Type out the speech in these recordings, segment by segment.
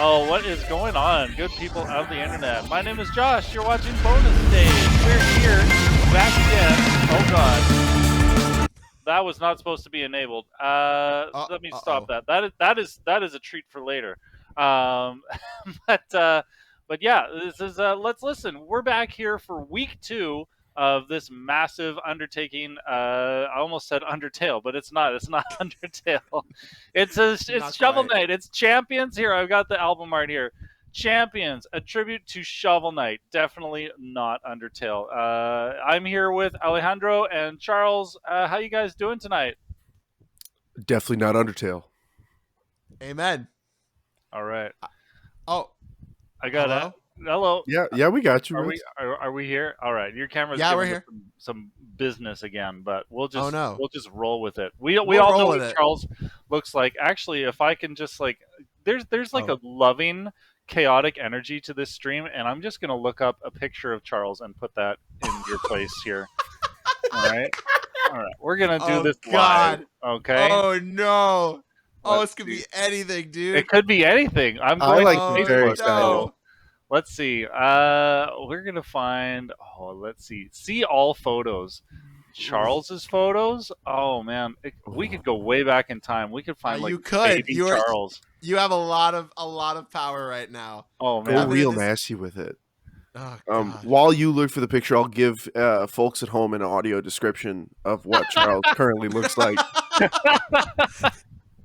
Oh, what is going on, good people of the internet? My name is Josh. You're watching Bonus Stage. We're here back again. Oh God, that was not supposed to be enabled. Let me stop Uh-oh. that. That is a treat for later. Um, but but yeah, this is let's listen. We're back here for week 2 of this massive undertaking. I almost said Undertale, but it's not. It's not Undertale. It's Not Shovel quite. Knight. It's Champions. Here, I've got the album art here. Champions, a tribute to Shovel Knight. Definitely not Undertale. I'm here with Alejandro and Charles. How you guys doing tonight? Definitely not Undertale. Amen. All right. Oh, I got it. hello? Hello. Yeah, we got you, Are Rich. are we here? All right. Your camera's Yeah, we're giving us here. some business again, but we'll Oh, no. just roll with it. We We'll all roll know with what it. Charles looks like. Actually, if I can just like there's like Oh. a loving chaotic energy to this stream, and I'm just gonna look up a picture of Charles and put that in your place here. All right. All right. We're gonna do Oh, this God. live. Okay. Oh, no. Oh, Let's this could see. be anything, dude. It could be anything. I'm I going like to Oh, this very Facebook. excited. no. Let's see. We're gonna find. Oh, let's see. See all photos. Charles's photos. Oh man, we could go way back in time. We could find like You could. baby Charles. You have a lot of power right now. Oh Go man. I've been real in this- nasty with it. Oh, God. While you look for the picture, I'll give folks at home an audio description of what Charles currently looks like.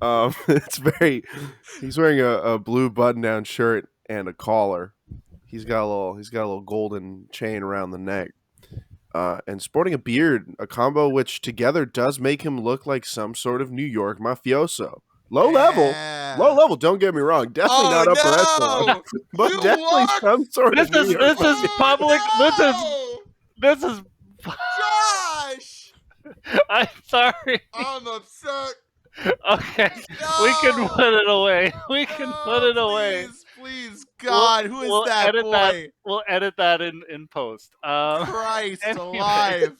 It's very. He's wearing a blue button-down shirt and a collar. He's got a little golden chain around the neck, and sporting a beard, a combo which together does make him look like some sort of New York mafioso. Low level. Don't get me wrong. Definitely not upper echelon, but You definitely walked- some sort of New York. This is public. Oh, This is. Josh! I'm sorry. I'm upset. Okay, No! we can put it away. We can put it away. Please, God, who is that edit boy? that. We'll edit that in post. Christ anyway. alive.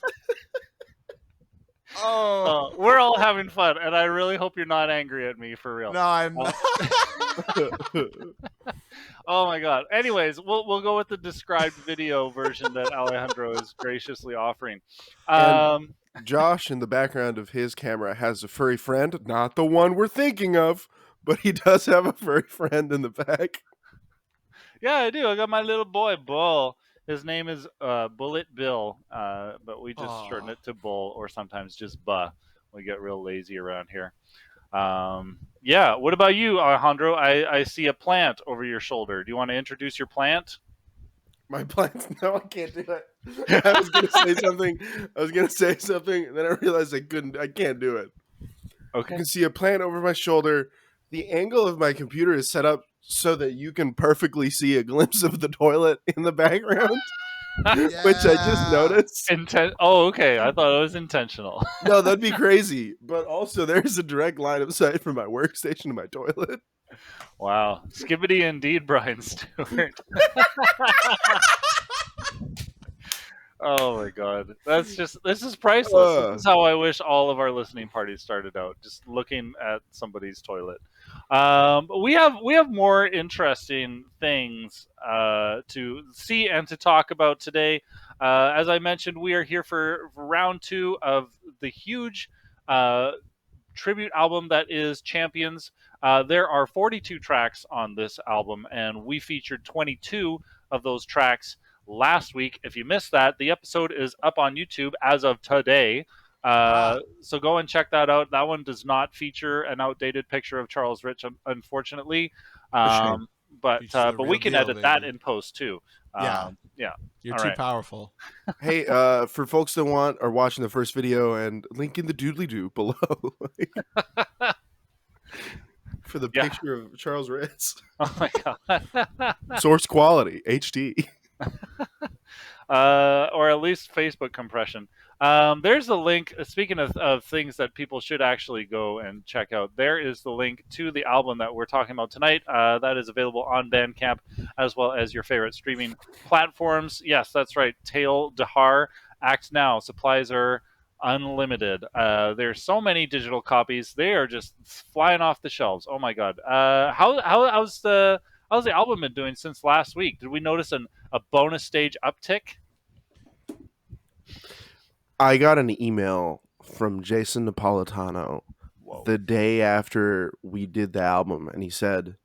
Oh. We're all having fun, and I really hope you're not angry at me for real. No, I'm not. Oh my god. Anyways, we'll go with the described video version that Alejandro is graciously offering. Josh, in the background of his camera, has a furry friend, not the one we're thinking of, but he does have a furry friend in the back. Yeah, I do. I got my little boy, Bull. His name is Bullet Bill, but we just shorten it to Bull, or sometimes just Buh. We get real lazy around here. Yeah, what about you, Alejandro? I see a plant over your shoulder. Do you want to introduce your plant? My plants? No, I can't do it. I was gonna say something, and then I realized I can't do it. Okay. You can see a plant over my shoulder. The angle of my computer is set up so that you can perfectly see a glimpse of the toilet in the background, which I just noticed. Oh, okay. I thought it was intentional. No, that'd be crazy. But also, there's a direct line of sight from my workstation to my toilet. Wow. Skibbity indeed, Brian Stewart. Oh my god. This is priceless. This is how I wish all of our listening parties started out, just looking at somebody's toilet. But we have more interesting things to see and to talk about today. As I mentioned, we are here for round 2 of the huge tribute album that is Champions. There are 42 tracks on this album, and we featured 22 of those tracks last week. If you missed that, the episode is up on YouTube as of today. So go and check that out. That one does not feature an outdated picture of Charles Rich, unfortunately. But we can edit that in post too. Yeah. You're too powerful. Hey, for folks that are watching the first video, and link in the doodly-doo below for the picture of Charles Ritz. Oh my god. Source quality, HD. Or at least Facebook compression. There's a link, speaking of things that people should actually go and check out, there is the link to the album that we're talking about tonight. That is available on Bandcamp, as well as your favorite streaming platforms. Yes, that's right. Tail Dahar, act now. Supplies are unlimited. There's so many digital copies. They are just flying off the shelves. Oh my god. How's how's the album been doing since last week? Did we notice a bonus stage uptick? I got an email from Jason Napolitano the day after we did the album, and he said,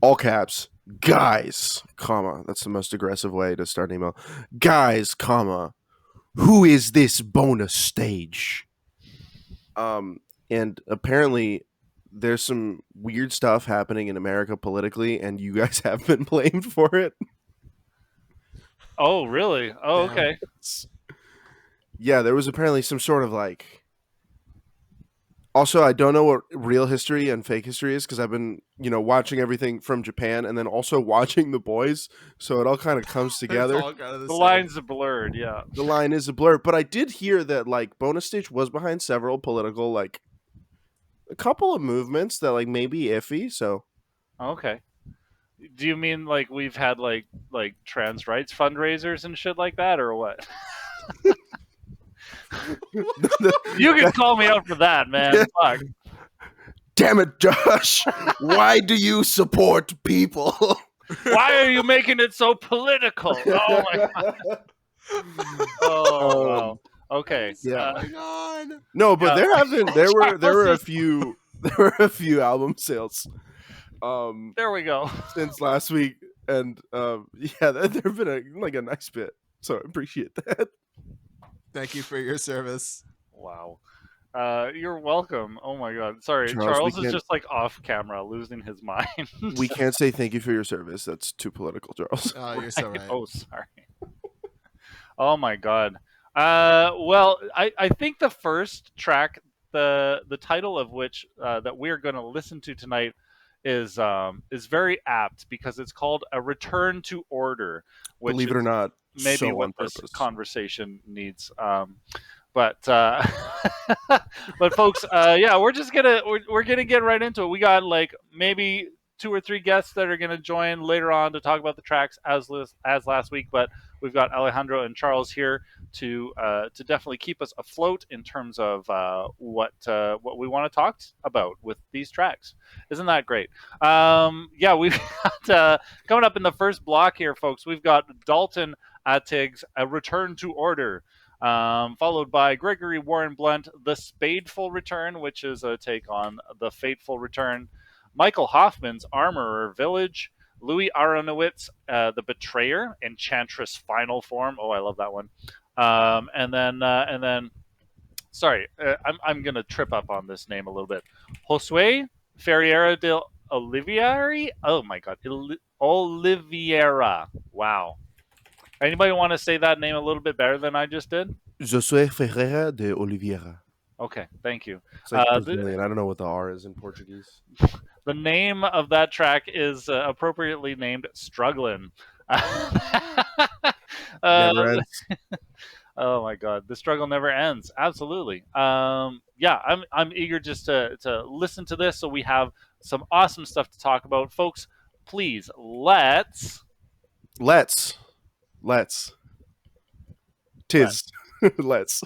all caps, guys, comma, that's the most aggressive way to start an email. Guys, comma, who is this bonus stage? And apparently there's some weird stuff happening in America politically, and you guys have been blamed for it. Oh, really? Oh, okay. Yeah, there was apparently some sort of like... Also, I don't know what real history and fake history is because I've been, watching everything from Japan and then also watching The Boys, so it all kind of comes together. The lines are blurred, yeah. The line is a blur, but I did hear that like bonus stage was behind several political, like a couple of movements that like may be iffy. So, okay. Do you mean like we've had like trans rights fundraisers and shit like that, or what? You can call me out for that, man. Fuck. Damn it, Josh! Why do you support people? Why are you making it so political? Oh my god! Oh wow. Okay. Yeah. Oh my god. No, but there were a few album sales. There we go. Since last week, and there've been a nice bit, so I appreciate that. Thank you for your service. Wow. You're welcome. Oh my god. Sorry, Charles is just like off camera, losing his mind. We can't say thank you for your service. That's too political, Charles. Oh, you're so right. Oh, sorry. Oh my god. Well, I think the first track, the title of which that we're going to listen to tonight is very apt because it's called A Return to Order, which believe it or not, maybe so what on this purpose. conversation needs. But folks, yeah, we're gonna get right into it. We got like maybe 2 or 3 guests that are gonna join later on to talk about the tracks as last week. But we've got Alejandro and Charles here to definitely keep us afloat in terms of what we want to talk about with these tracks. Isn't that great? Yeah, we've got coming up in the first block here, folks. We've got Dalton Attig's A Return to Order. Followed by Gregory Warren Blunt, The Spadeful Return, which is a take on The Fateful Return. Michael Hoffman's Armorer Village. Louis Aronowitz, The Betrayer, Enchantress Final Form. Oh, I love that one. And then, sorry, I'm going to trip up on this name a little bit. Josue Ferreira de Olivieri. Oh my God, Oliveira. Wow. Anybody want to say that name a little bit better than I just did? Josué Ferreira de Oliveira. Okay, thank you. It's like Brazilian. I don't know what the R is in Portuguese. The name of that track is appropriately named Strugglin'. Never ends. Oh my God, the struggle never ends. Absolutely. Yeah, I'm eager just to listen to this, so we have some awesome stuff to talk about, folks. Please let's. Tis. Let's.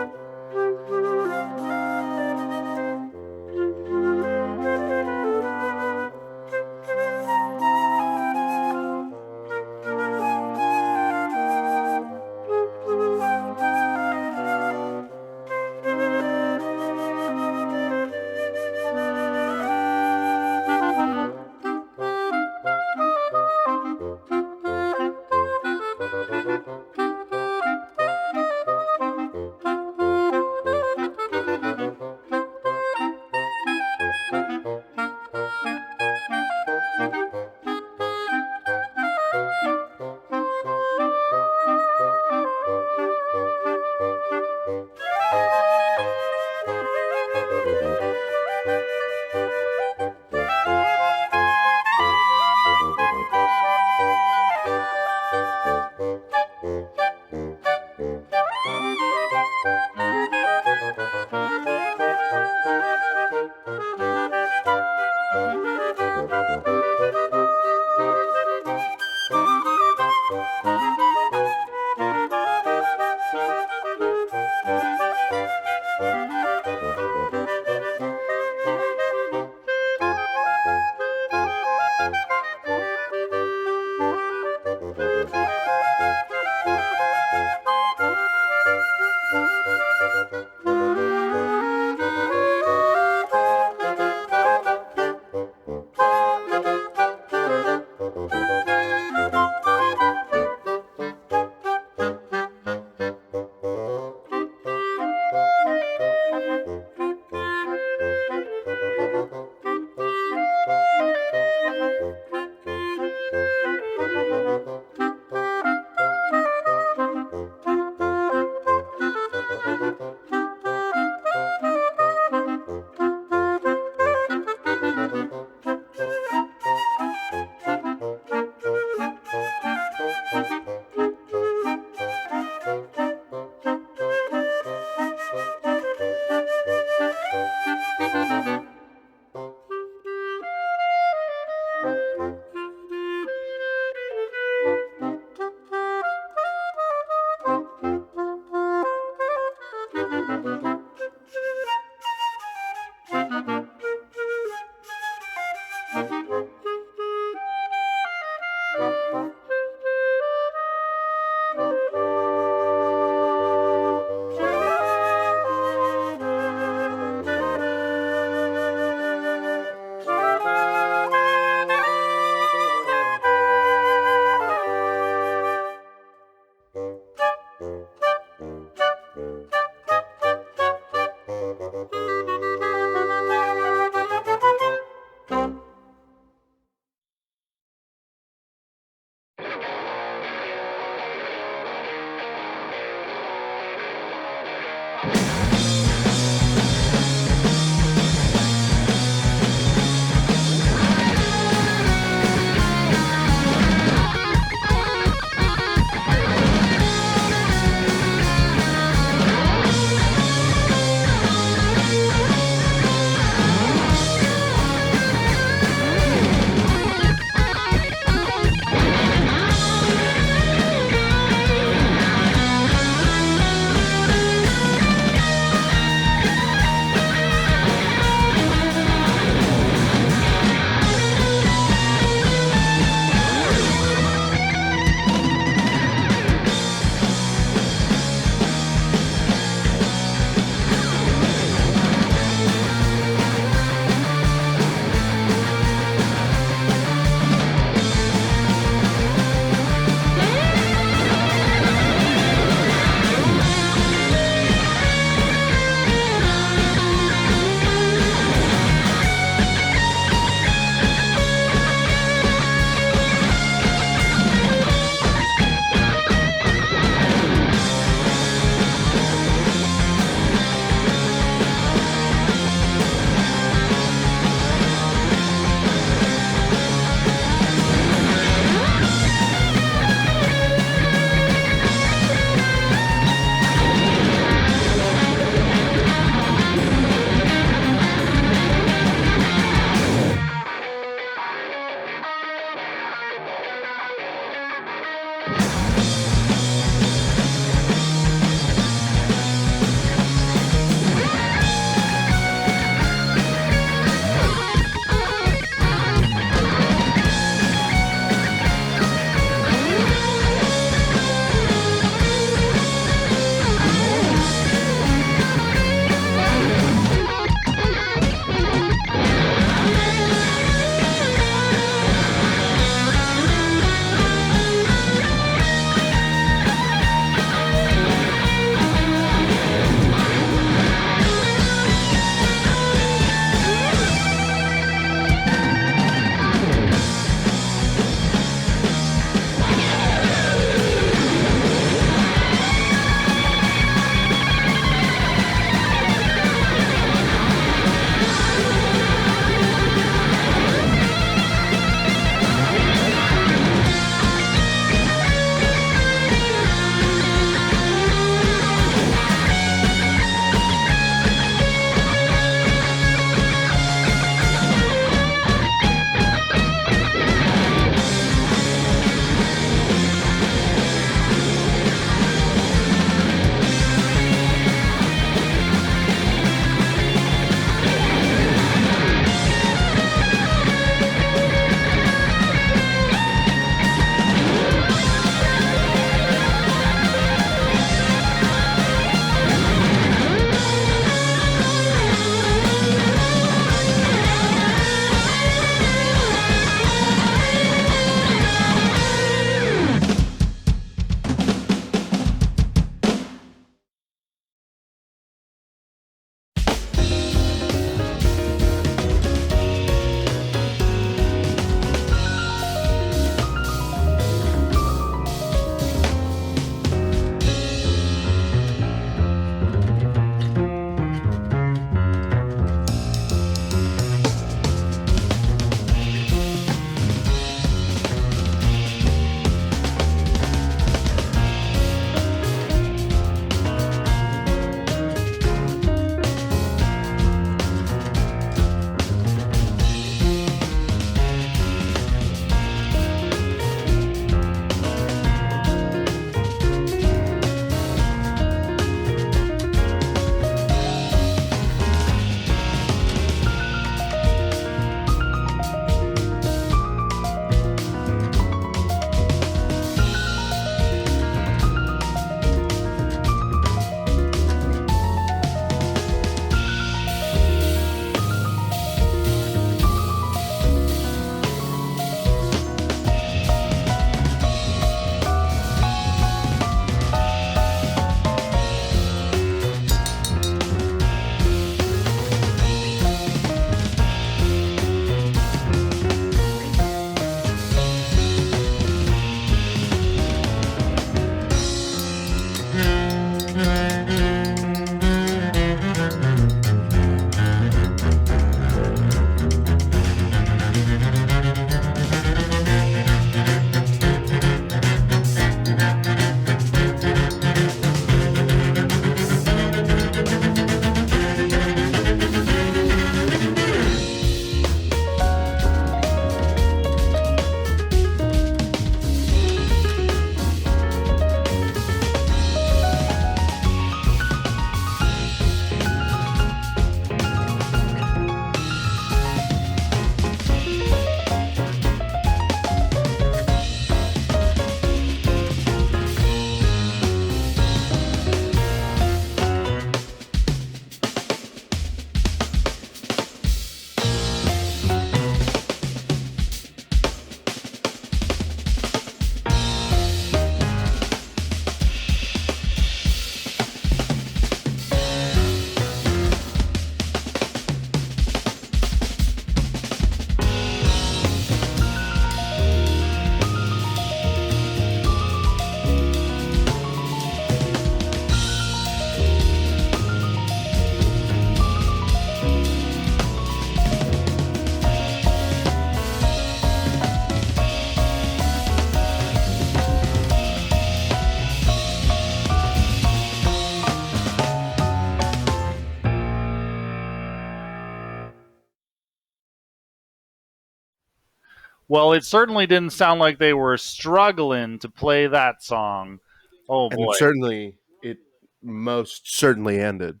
Well, it certainly didn't sound like they were struggling to play that song. Oh And boy. certainly, it most certainly ended.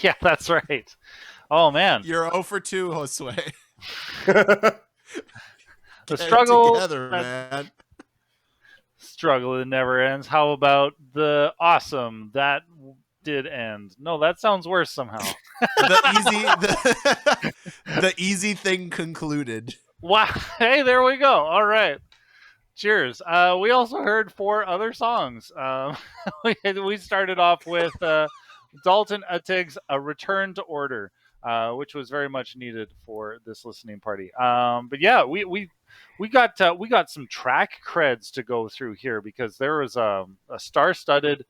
Yeah, that's right. Oh man. You're 0 for 2, Josue. The Get it struggle together, that man. struggle that never ends. How about the awesome that did end? No, that sounds worse somehow. The easy thing concluded. Wow. Hey, there we go. All right. Cheers. We also heard 4 other songs. We started off with Dalton Uttig's "A Return to Order," which was very much needed for this listening party. But yeah, we got some track creds to go through here because there was a star-studded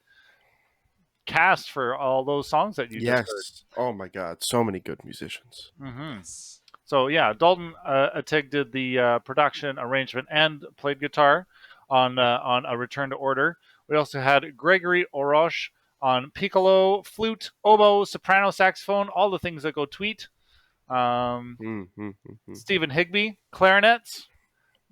cast for all those songs that you just heard. Yes. Oh my God, so many good musicians. Mm-hmm. Yes. So yeah, Dalton Attig did the production, arrangement, and played guitar on A Return to Order. We also had Gregory Orosh on piccolo, flute, oboe, soprano, saxophone, all the things that go tweet. Mm-hmm. Stephen Higby, clarinets.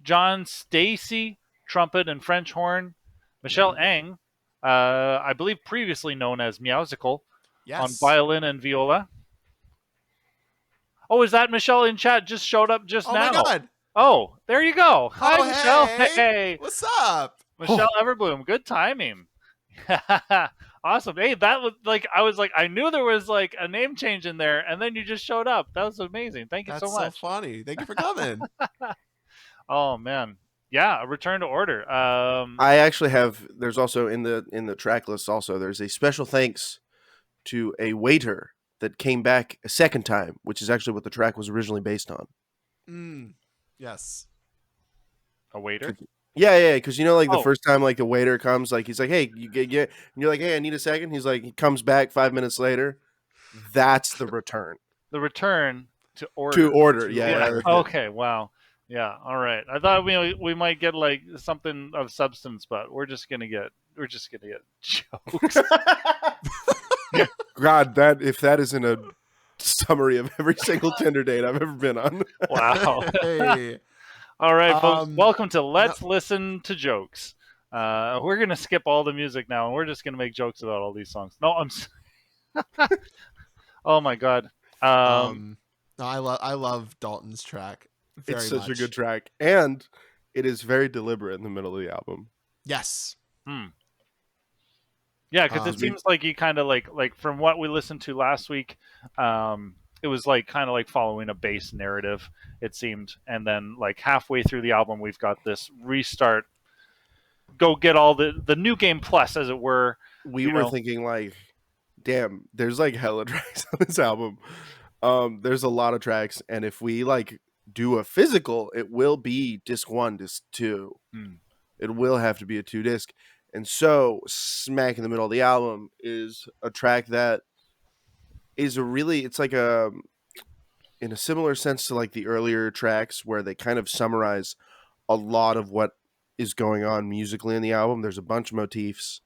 John Stacy, trumpet and French horn. Michelle Ang, I believe previously known as Meowsicle, on Yes. violin and viola. Oh, is that Michelle in chat? Just showed up just Oh now. my God. Oh, there you go. Hi, Oh, Michelle. hey. Hey, What's up? Michelle Everbloom. Good timing. Awesome. Hey, that was like I knew there was like a name change in there, and then you just showed up. That was amazing. Thank you That's so so much. funny. Thank you for coming. Oh man, yeah. A Return to Order. I actually have. There's also in the track list. Also, there's a special thanks to a waiter that came back a second time, which is actually what the track was originally based on. Yes. A waiter. Yeah, because you know, like the Oh. first time, like the waiter comes, like he's like, "Hey, you get," and you're like, "Hey, I need a second." He's like, he comes back 5 minutes later. That's the return The Return to Order. to order. To Yeah. order. Okay. Wow. Yeah. All right. I thought we might get like something of substance, but we're just gonna get jokes. God, that if that isn't a summary of every single Tinder date I've ever been on. Wow. Hey. All right, folks. Um, Welcome to Let's Listen to Jokes. We're gonna skip all the music now, and we're just gonna make jokes about all these songs. No, oh my god. No, I love Dalton's track very It's such much. a good track, and it is very deliberate in the middle of the album. Yes. Yeah, because it seems like you kind of like from what we listened to last week, it was like kind of like following a base narrative. It seemed, and then like halfway through the album, we've got this restart. Go get all the new game plus, as it were. We were thinking like, damn, there's like hella tracks on this album. There's a lot of tracks, and if we like do a physical, it will be disc 1, disc 2. It will have to be a 2-disc. And so, smack in the middle of the album is a track that is it's like in a similar sense to like the earlier tracks where they kind of summarize a lot of what is going on musically in the album. There's a bunch of motifs.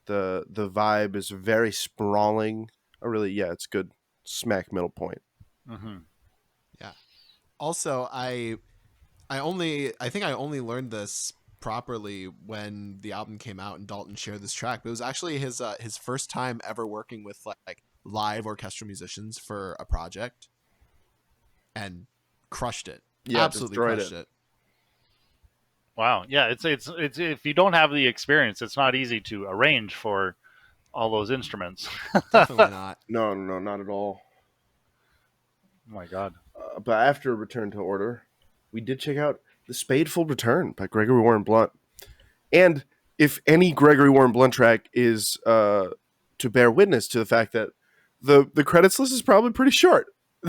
The vibe is very sprawling. It's good smack middle point. Yeah. Also, I think I only learned this properly when the album came out and Dalton shared this track. But it was actually his first time ever working with like live orchestral musicians for a project, and crushed it. Yeah, Absolutely destroyed crushed it. Wow. Yeah, it's if you don't have the experience, it's not easy to arrange for all those instruments. Definitely not. No, not at all. Oh my god. But after Return to Order, we did check out The Spadeful Return by Gregory Warren Blunt. And if any Gregory Warren Blunt track is to bear witness to the fact that the credits list is probably pretty short.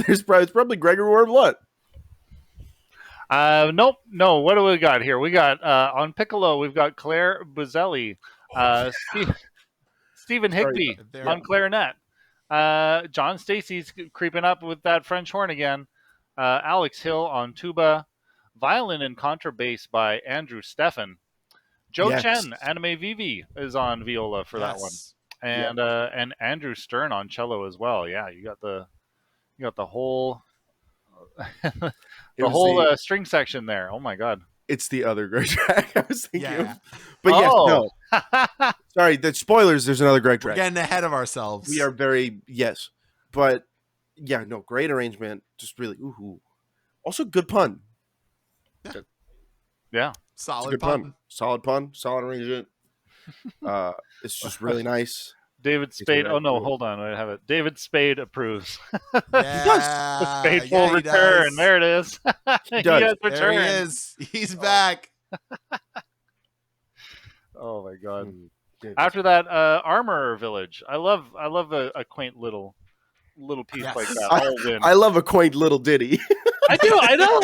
It's probably Gregory Warren Blunt. Nope. No. What do we got here? We got on piccolo. We've got Claire Buzzelli, Stephen Higby on clarinet. John Stacy's creeping up with that French horn again. Alex Hill on tuba. Violin and contrabass by Andrew Steffen. Joe Chen, Anime Vivi, is on viola for that one, and Andrew Stern on cello as well. Yeah, you got the whole the It was whole string section there. Oh my god. it's the other Greg track I was thinking Yeah. of. But yes, Oh. no. Sorry, the spoilers. There's another Greg We're track. getting ahead of ourselves. We are very yes, but yeah, no, great arrangement. Just really, ooh. Also, good pun. Yeah. It's a solid good pun. pun. Solid pun. Solid arrangement. It's just really nice. David It's Spade. very Oh no, cool. hold on. I have it. David Spade approves. Yeah, The Spade will yeah, he return. does. There it is. He does. has There he returned. is. He's back. Oh my god. Mm. After that, Armor Village. I love a quaint little piece Yes. like that. I- All win. I love a quaint little ditty. I do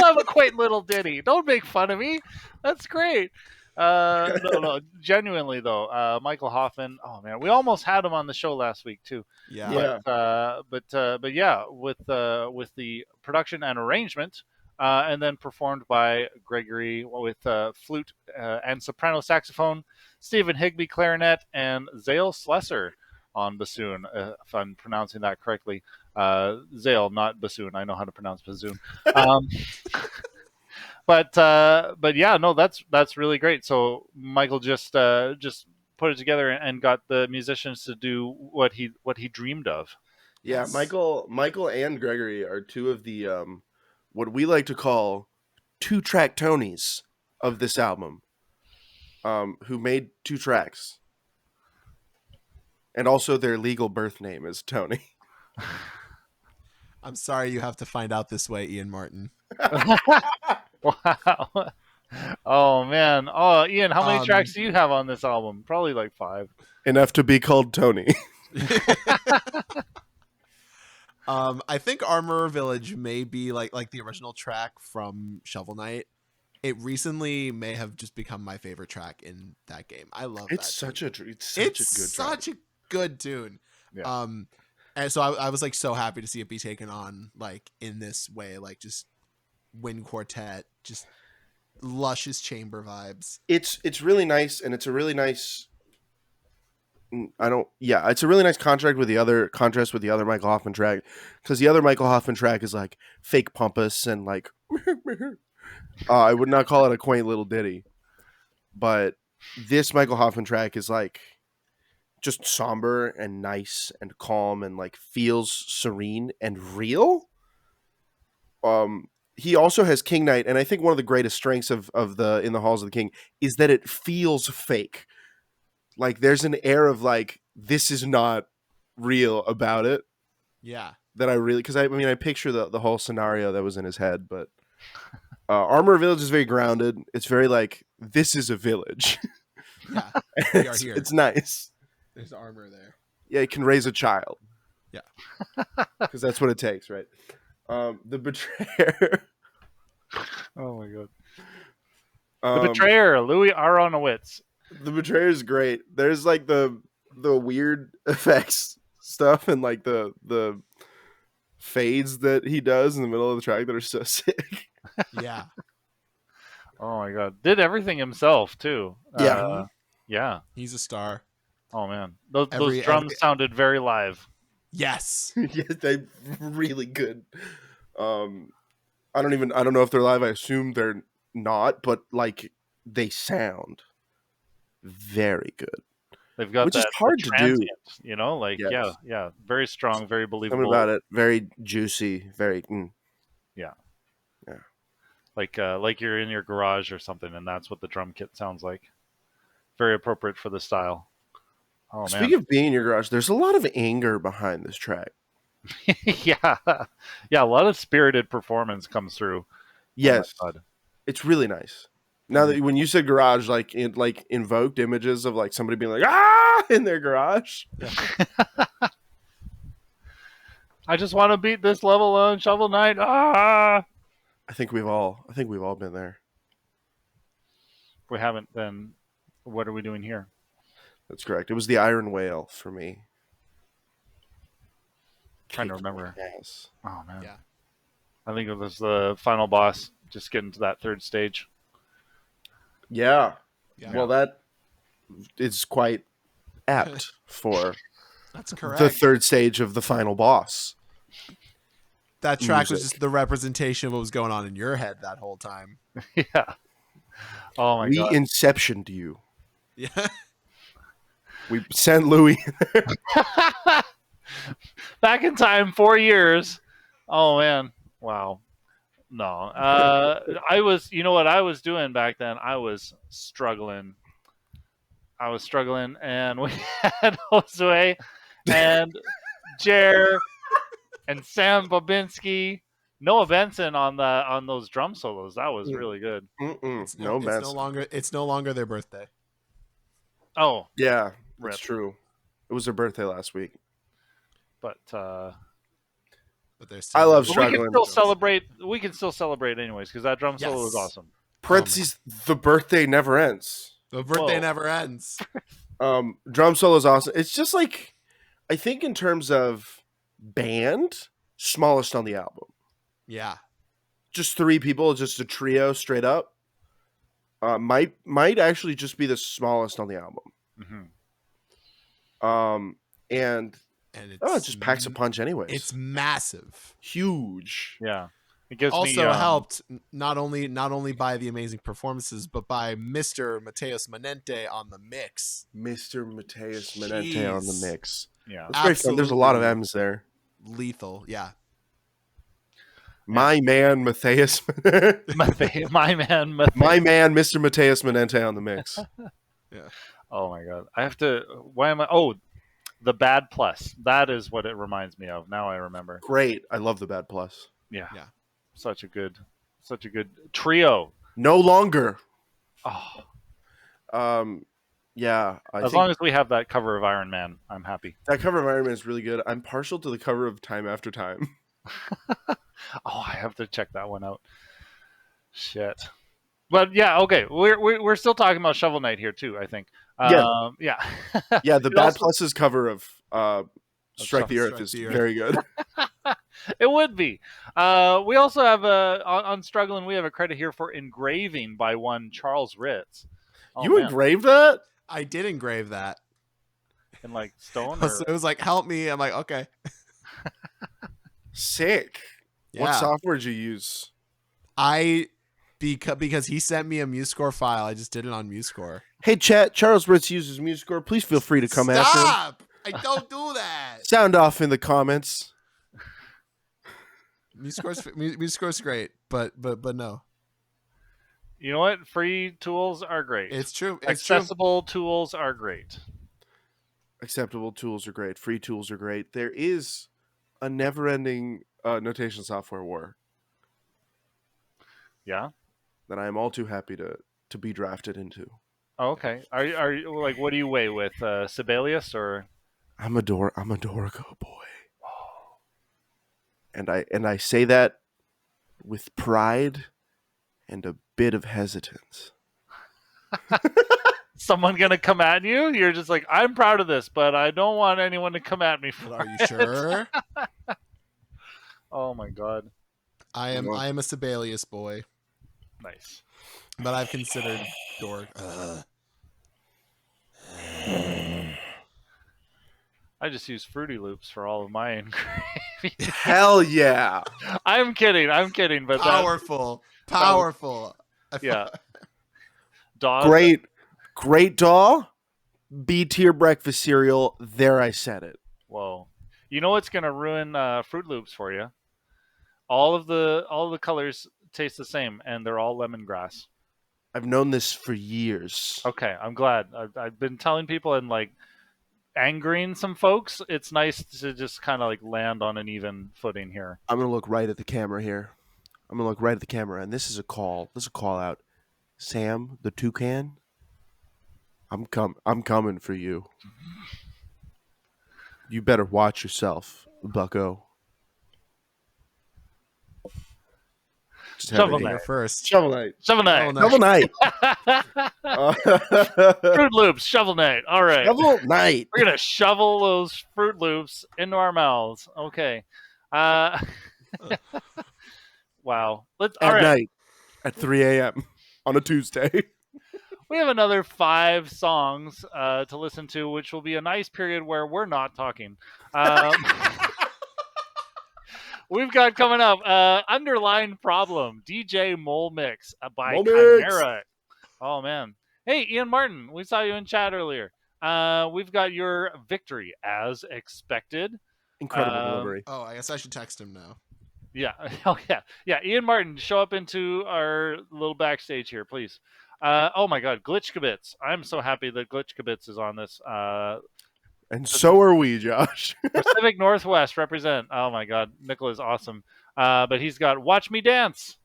love a quaint little ditty. Don't make fun of me. That's great. No, genuinely though, Michael Hoffman. Oh man, we almost had him on the show last week too. Yeah. Yeah. But yeah, with the production and arrangement, and then performed by Gregory with flute and soprano saxophone, Stephen Higby clarinet, and Zale Slesser on bassoon, if I'm pronouncing that correctly. Zale, not bassoon. I know how to pronounce bassoon. Um, but yeah, no, that's really great. So Michael just put it together and got the musicians to do what he dreamed of. Yeah, Yes. Michael and Gregory are two of the what we like to call two-track Tonys of this album. Who made 2 tracks. And also their legal birth name is Tony. I'm sorry you have to find out this way, Ian Martin. Wow. Oh man. Oh, Ian, how many Um, tracks do you have on this album? Probably like 5. Enough to be called Tony. I think Armor Village may be like the original track from Shovel Knight. It recently may have just become my favorite track in that game. I love It's that. such a good track. Such a good tune. Yeah. And so I was like so happy to see it be taken on like in this way, like just wind quartet, just luscious chamber vibes. It's really nice, and it's a really nice. It's a really nice contrast with the other Michael Hoffman track, because the other Michael Hoffman track is like fake pompous and like. I would not call it a quaint little ditty, but this Michael Hoffman track is like just somber and nice and calm and like feels serene and real. He also has King Knight, and I think one of the greatest strengths of the In the Halls of the King is that it feels fake. Like there's an air of like this is not real about it. Yeah. That I really, because I mean I picture the whole scenario that was in his head, but Armor Village is very grounded. It's very like this is a village. Yeah. We are here. It's nice. There's armor there. Yeah, it can raise a child. Yeah. Because that's what it takes, right? The Betrayer. Oh my god. The Betrayer, Louis Aronowitz. The Betrayer is great. There's like the weird effects stuff and like the fades that he does in the middle of the track that are so sick. Yeah. Oh my god. Did everything himself too. Yeah. Yeah. He's a star. Oh man. Those drums sounded very live. Yes. Yes, they're really good. I don't know if they're live. I assume they're not, but like they sound very good. They've got which that, is hard to do. You know, like Yes. yeah, very strong, very believable. Something about it, very juicy, very. Yeah. Yeah. Like you're in your garage or something, and that's what the drum kit sounds like. Very appropriate for the style. Oh Speaking man. of being in your garage, there's a lot of anger behind this track. yeah, a lot of spirited performance comes through. Yes, oh my God. It's really nice. Now that when you said garage, like it like invoked images of like somebody being like ah in their garage. Yeah. I just want to beat this level on Shovel Knight. Ah. I think we've all been there. If we haven't, then what are we doing here? That's correct. It was the Iron Whale for me. Trying to remember. Yes. Oh man. Yeah. I think it was the final boss. Just getting to that third stage. Yeah. Yeah. Well, that is quite apt for That's correct. the third stage of the final boss. That track was music. just the representation of what was going on in your head that whole time. Yeah. Oh my We god. inceptioned you. Yeah. We sent Louis. Back in time, 4 years. Oh man. Wow. No. I was. You know what I was doing back then? I was struggling. And we had Josue and Jer and Sam Babinski, Noah Benson on those drum solos. That was really good. It's No mess. no longer their birthday. Oh, Yeah, rip. that's true. It was their birthday last week. But But I love we struggling. can still celebrate. We can still celebrate anyways because that drum solo was Yes. awesome. Parentheses, the birthday never ends. The birthday Whoa. never ends. Drum solo is awesome. It's just like, I think in terms of band, smallest on the album. Yeah. Just 3 people, just a trio straight up. Might actually just be the smallest on the album. Mm-hmm. And it just packs a punch anyways. It's massive. Huge. Yeah. It gives Also me, helped not only by the amazing performances, but by Mr. Mateus Manente on the mix. Mr. Mateus Manente on the mix. Yeah. That's very fun. There's a lot of M's there. Lethal, yeah. My man, Matthias. my man, Mr. Mateus Manente on the mix. Yeah. Oh my god. I have to. Why am I? Oh, the Bad Plus. That is what it reminds me of. Now I remember. Great. I love the Bad Plus. Yeah. Yeah. Such a good trio. No longer. Oh. Yeah. As long as we have that cover of Iron Man, I'm happy. That cover of Iron Man is really good. I'm partial to the cover of Time After Time. Oh, I have to check that one out. Shit. But yeah, okay. We're still talking about Shovel Knight here too, I think. Yeah. Yeah. Yeah, the It Bad also- Plus's cover of Strike the Earth is very good. It would be. We also have on Struggling, we have a credit here for engraving by one Charles Ritz. Oh, You man. engraved that? I did engrave that. In like stone? So it was like, help me. I'm like, okay. Sick. Yeah. What software did you use? Because he sent me a MuseScore file, I just did it on MuseScore. Hey, chat. Charles Ritz uses MuseScore. Please feel free to come after him. Stop! I don't do that. Sound off in the comments. MuseScore's great, but no. You know what? Free tools are great. It's true. Accessible tools are great. Acceptable tools are great. Free tools are great. There is a never-ending notation software war. Yeah. That I am all too happy to be drafted into. Oh, okay. Are you like, what do you weigh with Sibelius or? I'm a Dorico boy. And I say that with pride and a bit of hesitance. Someone gonna come at you? You're just like, I'm proud of this, but I don't want anyone to come at me for But are you it. sure? Oh my god. I am a Sibelius boy, Nice. but I've considered Dork. I just use Fruity Loops for all of my engraving. Hell yeah. I'm kidding, but Powerful. yeah. Dog. Great DAW. B tier breakfast cereal. There, I said it. Whoa. You know what's gonna ruin Fruit Loops for you? All of the colors taste the same, and they're all lemongrass. I've known this for years. Okay, I'm glad. I've been telling people and like angering some folks. It's nice to just kind of like land on an even footing here. I'm gonna look right at the camera here. And this is a call. This is a call out. Sam, the toucan. I'm coming for you. You better watch yourself, Bucko. Shovel Knight. First. Shovel Knight. Shovel Knight. Shovel Knight. Fruit Loops. Shovel Knight. All right. Shovel Knight. We're gonna shovel those Fruit Loops into our mouths. Okay. Wow. Let's. All At right. night at 3 a.m. on a Tuesday. We have another 5 songs to listen to, which will be a nice period where we're not talking. We've got coming up Underlying Problem, DJ Mole Mix by Momix. Chimera. Oh, man. Hey, Ian Martin, we saw you in chat earlier. We've got your Victory as expected. Incredible delivery. Oh, I guess I should text him now. Yeah. Oh, yeah. Yeah. Ian Martin, show up into our little backstage here, please. Oh, my God. Glitchkabits. I'm so happy that Glitchkabits is on this. And so are we, Josh. Pacific Northwest represent. Oh, my God. Nicola's awesome. But he's got Watch Me Dance.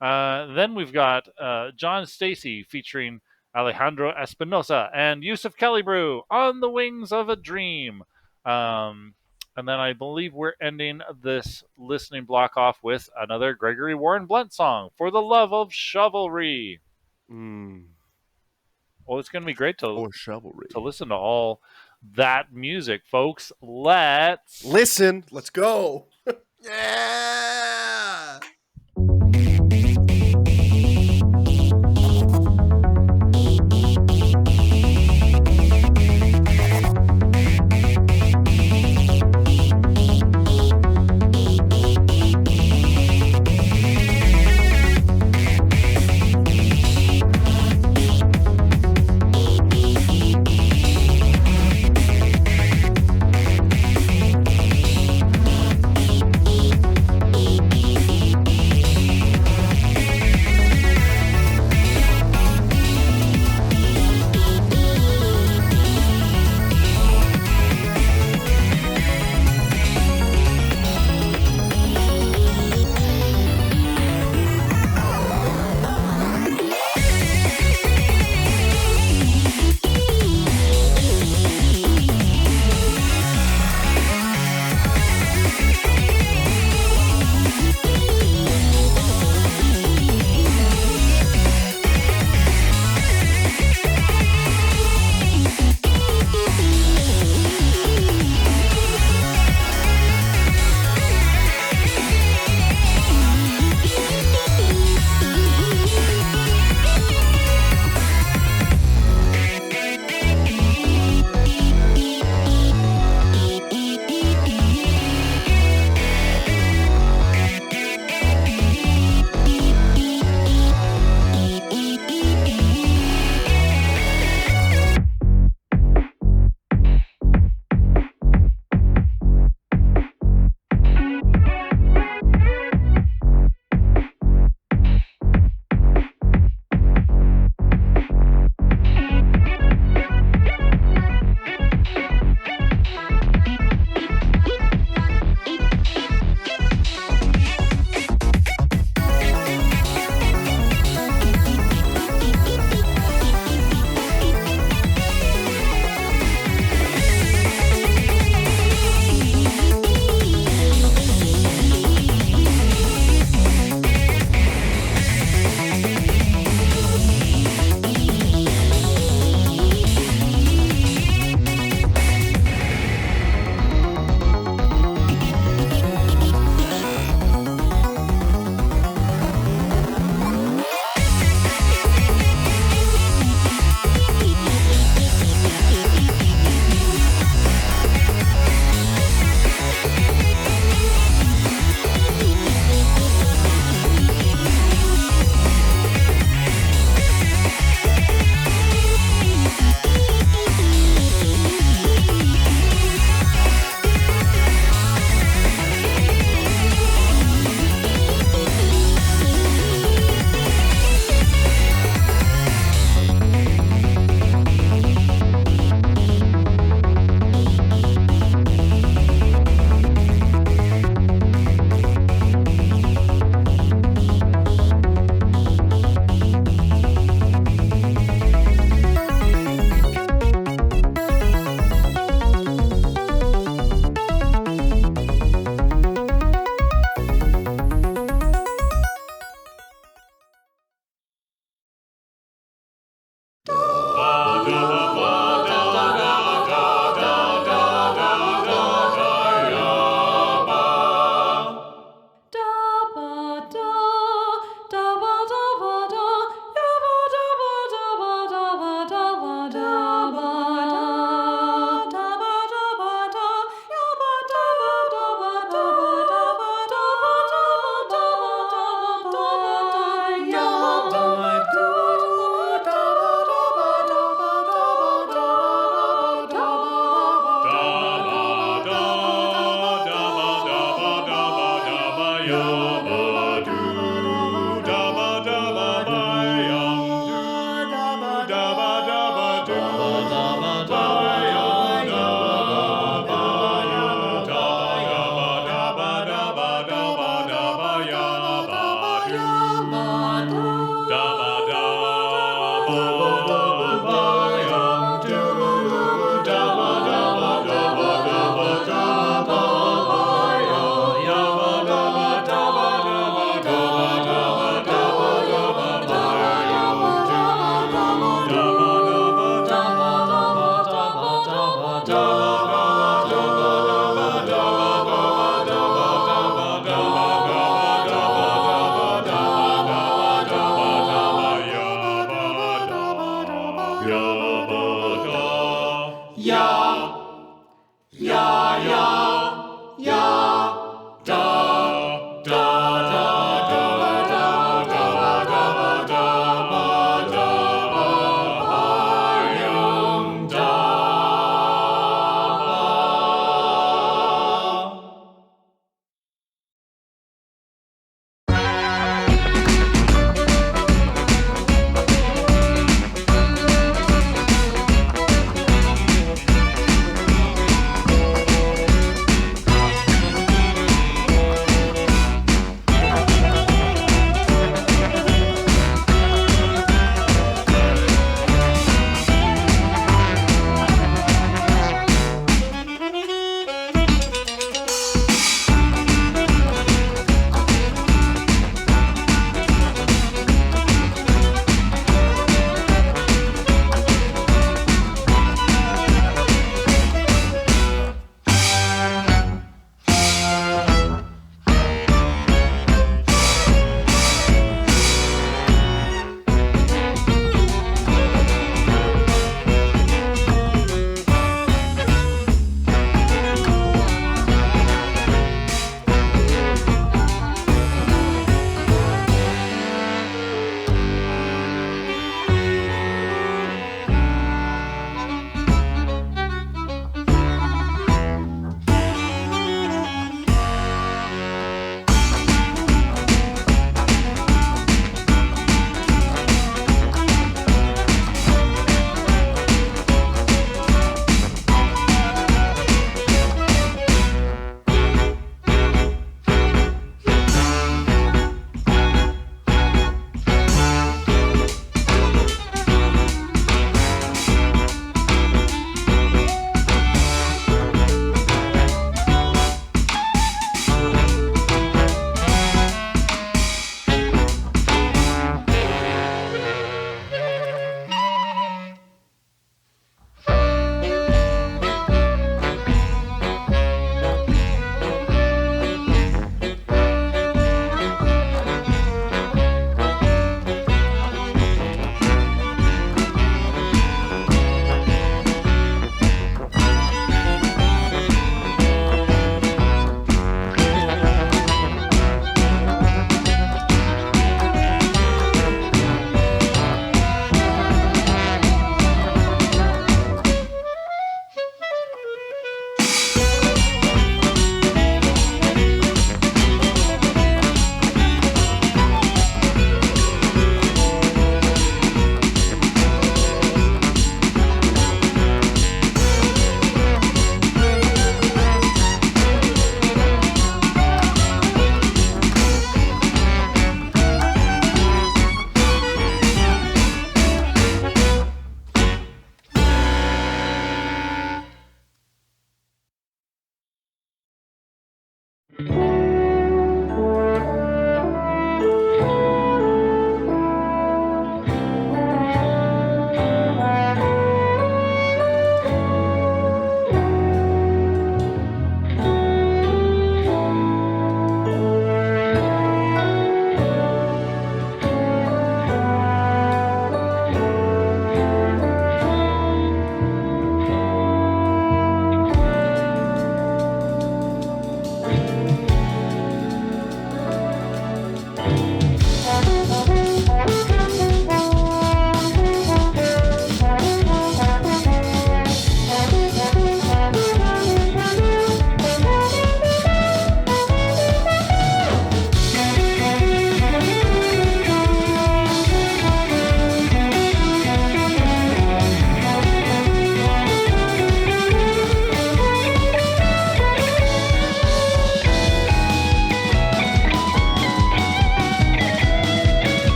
Then we've got John Stacy featuring Alejandro Espinosa and Yusuf Kellybrew, On the Wings of a Dream. And then I believe we're ending this listening block off with another Gregory Warren Blunt song, For the Love of Chivalry. Well, it's going to be great Or chivalry. to listen to all that music, folks. Let's listen. Let's go. Yeah.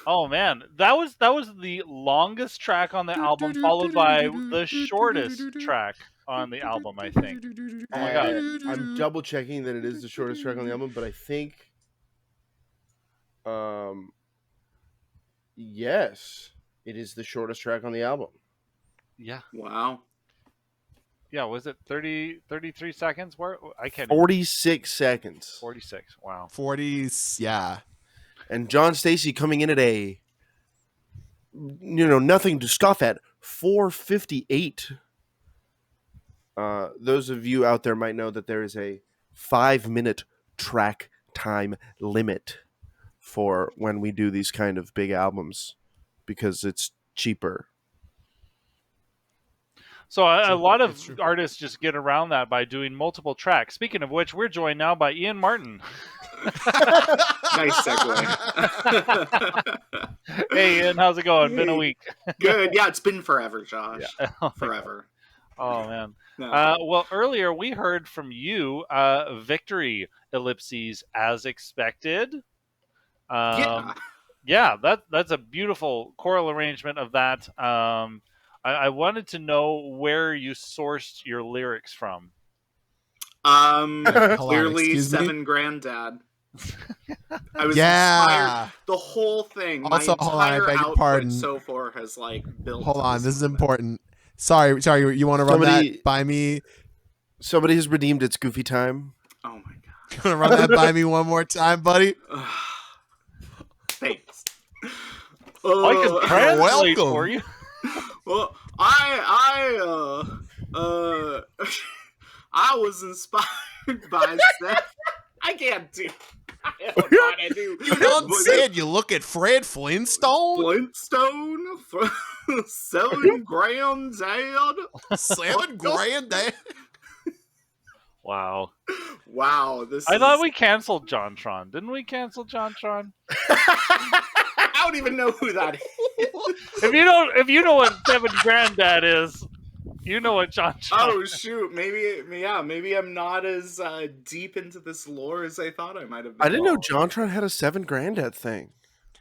Oh man, that was the longest track on the album, followed by the shortest track on the album, I think. Oh my god. I'm double checking that it is the shortest track on the album, but I think, yes, it is the shortest track on the album. Yeah. Wow. Yeah, was it 33 seconds? Where I can't 46 seconds. 46. Wow. 40, yeah. And John Stacey coming in at a, nothing to scoff at, 4:58. Those of you out there might know that there is a 5-minute track time limit for when we do these kind of big albums because it's cheaper. So a lot of artists just get around that by doing multiple tracks. Speaking of which, we're joined now by Ian Martin. Nice segue. Hey Ian, how's it going? Been a week. Good. Yeah, it's been forever, Josh. Yeah. Oh, Forever. oh man. No. Well, earlier we heard from you, victory ellipses as expected. Yeah, that's a beautiful choral arrangement of that. I wanted to know where you sourced your lyrics from. Clearly Seven Granddad. I was inspired. The whole thing. Also, my hold on, I entire beg your output pardon. so far has built. Hold on, this is important. Sorry. You want to run that by me? Somebody has redeemed its goofy time. Oh my god! You want to run that by me one more time, buddy? Thanks. I can translate welcome. for you. Well, I was inspired by Seth. I can't do. I don't know what I do. You done said you look at Fred Flintstone? Flintstone? 7 Granddad? 7 Granddad? Wow. Wow. I thought we canceled JonTron. Didn't we cancel JonTron? I don't even know who that is. If you know what Seven Granddad is, you know what JonTron. Oh shoot! Maybe I'm not as deep into this lore as I thought I might have been. I didn't know JonTron had a 7 Granddad thing.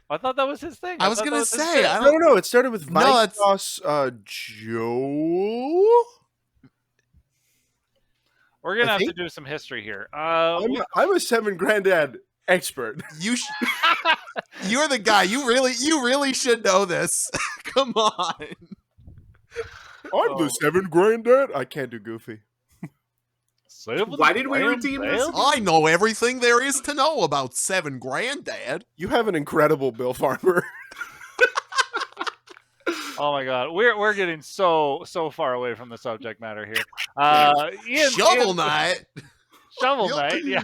I thought that was his thing. I was gonna say, No. It started with No, Mike Cross, Joe. We're gonna have to do some history here. I'm a 7 Granddad expert. You're the guy. You really should know this. Come on. I'm the 7 Granddad. I can't do Goofy. Why did we redeem this? I know everything there is to know about 7 Granddad. You have an incredible Bill Farmer. Oh my god, we're getting so far away from the subject matter here. Ian, Shovel Knight. Shovel Knight, yeah.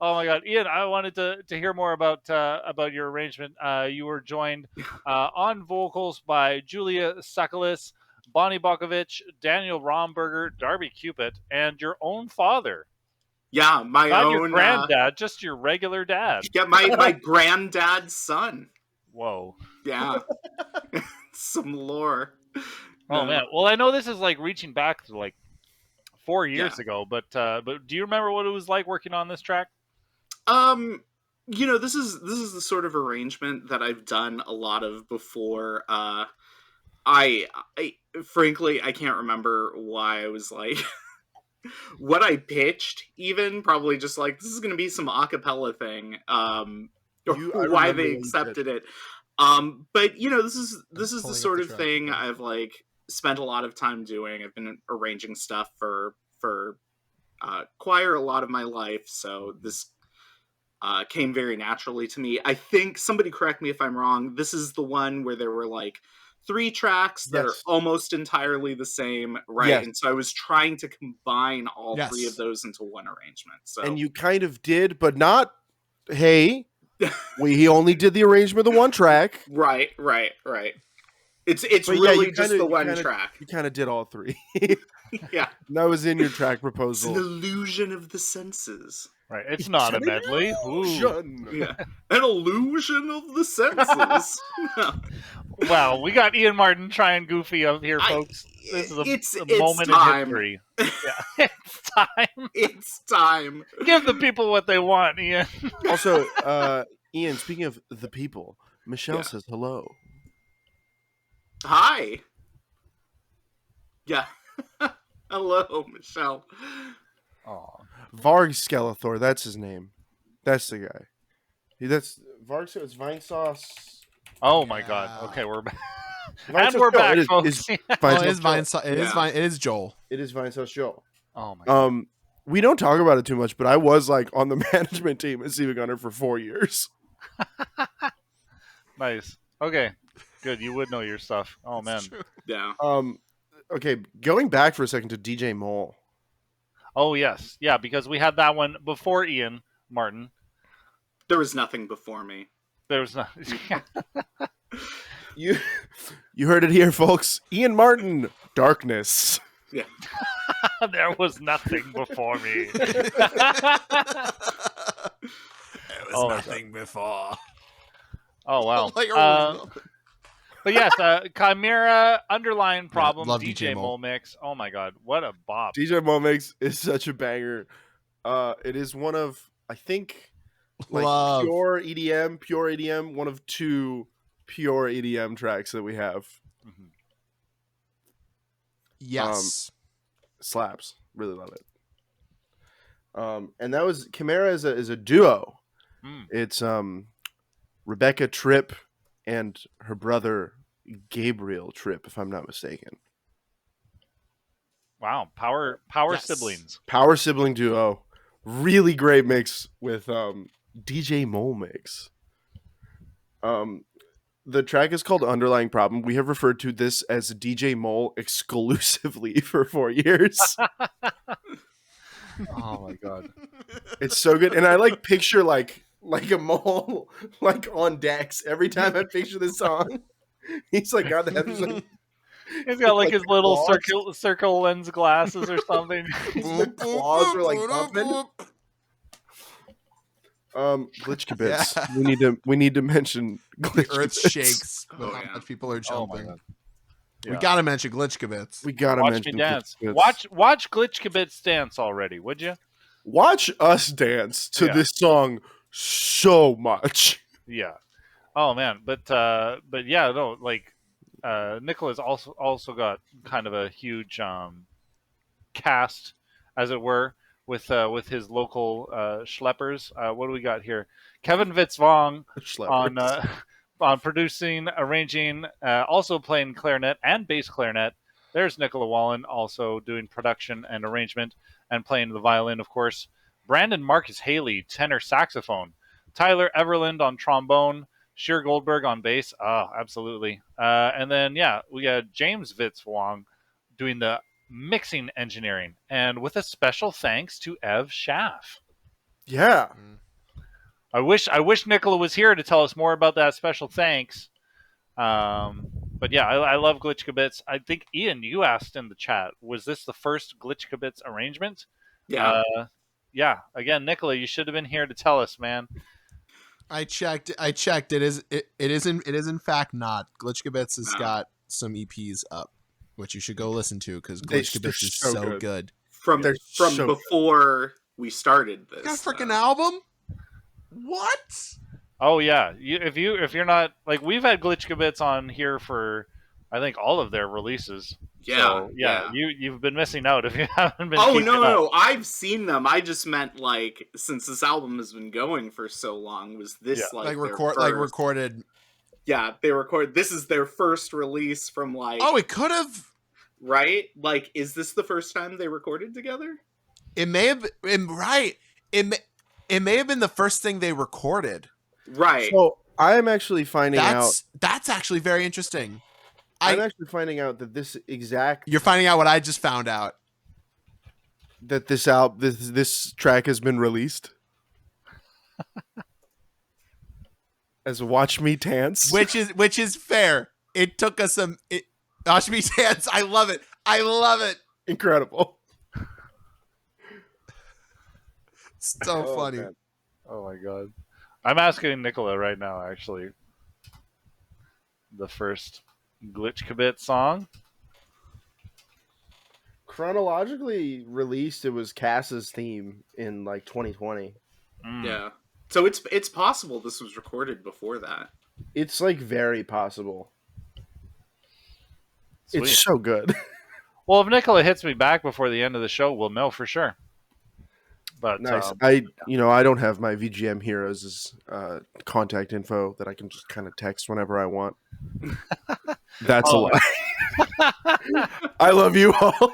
Oh my god, Ian, I wanted to hear more about your arrangement. You were joined on vocals by Julia Sakalis, Bonnie Bokovich, Daniel Romberger, Darby Cupid, and your own father. Yeah, my Not own your granddad, just your regular dad. Yeah, my granddad's son. Whoa. Yeah. Some lore. Oh man. Well, I know this is reaching back to 4 years ago, but do you remember what it was like working on this track? This is the sort of arrangement that I've done a lot of before. I frankly I can't remember why I was what I pitched, even probably just this is gonna be some acapella thing. Why they accepted it. But this is the sort of thing I've spent a lot of time doing. I've been arranging stuff for choir a lot of my life, so this came very naturally to me. I think, somebody correct me if I'm wrong, this is the one where there were 3 tracks that are almost entirely the same, right? Yes. And so I was trying to combine all 3 of those into one arrangement. So, and you kind of did, but not. Hey, he only did the arrangement of the one track. Right. It's really just the one track. You kind of did all 3. Yeah, that was in your track proposal. It's an illusion of the senses. Right, it's not a medley. Yeah. An illusion of the senses. Wow, we got Ian Martin trying Goofy up here, folks. This is a moment in history. Yeah. It's time. It's time. Give the people what they want, Ian. Also, Ian, speaking of the people, Michelle says hello. Hi. Yeah. Hello, Michelle. Oh, Varg Skeletor, that's his name. That's the guy. That's Varg. It's Vine Sauce. oh my God. Yeah. Okay, we're back. Vine And Sauce we're Joe. back, It folks. is Oh, Vine it Sauce is Vine. Joe. It is Yeah. Vine. It is Joel. It is Vine Sauce Joe. Oh my God. We don't talk about it too much, but I was like on the management team at Steven Gunner for 4 years. Nice. Okay. Good. You would know your stuff. Oh man. That's true. Yeah. Okay, going back for a second to DJ Mole. Oh yes. Yeah, because we had that one before Ian Martin. There was nothing before me. There was not. You heard it here, folks. Ian Martin, Darkness. Yeah. There was nothing before me. There was Oh my nothing before. Oh wow. Like a But yes, Chimera underlying problem love DJ DJ Mole Mole. mix. Oh my God, what a bop! DJ Mole Mix is such a banger. It is one of, I think, like Love. pure EDM, one of 2 pure EDM tracks that we have. Mhm. Yes. Slaps. Really love it. And that was Chimera is a duo. Mm. It's Rebecca Tripp and her brother Gabriel Tripp, if I'm not mistaken. Wow, power Yes. siblings. Power sibling duo. Really great mix with DJ Mole Mix. The track is called Underlying Problem. We have referred to this as DJ Mole exclusively for 4 years. Oh my God. It's so good. And I like picture like a mole like on decks every time I picture this song. He's like got the headphones like He's got like his little claws. circle lens glasses or something. The claws are like bumping. Glitch Kibitz. Yeah. We need to mention The Glitch earth Kibitz. shakes with Oh, how yeah. much people are Oh my jumping. God. We Yeah. gotta mention Glitchkabits. We gotta Watch mention me dance. Glitch Kibitz. Watch Glitch Kibitz dance already, would you? Watch us dance to Yeah. this song so much. Yeah. Oh man, but yeah, no, like Nicola's also got kind of a huge cast, as it were, with his local schleppers. What do we got here? Kevin Vitzvong on on producing, arranging, also playing clarinet and bass clarinet. There's Nicola Wallen also doing production and arrangement and playing the violin, of course. Brandon Marcus Haley, tenor saxophone. Tyler Everland on trombone. Sheer Goldberg on bass. Oh, absolutely. And then, yeah, we got James Vitzwong doing the mixing engineering. And with a special thanks to Ev Schaff. Yeah. I wish Nicola was here to tell us more about that special thanks. But yeah, I love Glitch Kibitz. I think, Ian, you asked in the chat, was this the first Glitch Kibitz arrangement? Yeah. Yeah. Again, Nicola, you should have been here to tell us, man. I checked. It is in fact not. Glitchkabits has No. got some EPs up, which you should go listen to because They're Glitchkabits is so so good. good. From They're so before we started this. Got a freaking though. album? What? Oh yeah, if you're not like, we've had Glitch Kibitz on here for I think all of their releases. Yeah, So, yeah. You've been missing out if you haven't been. Oh keeping up. no! I've seen them. I just meant like since this album has been going for so long, was this Yeah. like their Like first- recorded. Yeah, they record. This is their first release from like. Oh, it could have. Right? Like, is this the first time they recorded together? It may have been right. It may have been the first thing they recorded. Right. So I am actually finding out. That's actually very interesting. I'm actually finding out that You're finding out what I just found out. that this track has been released as Watch Me Dance. Which is fair. It took us some Watch Me Dance. I love it. I love it. Incredible. So Oh, funny. man. Oh my god, I'm asking Nicola right now. Actually, the first Glitch Kibitz song. Chronologically released, it was Cass's theme in like 2020. Mm. Yeah. So it's possible this was recorded before that. It's like very possible. Sweet. It's so good. Well, if Nicola hits me back before the end of the show, we'll know for sure. But Nice. I don't have my VGM Heroes' contact info that I can just kind of text whenever I want. That's a lie. I love you all.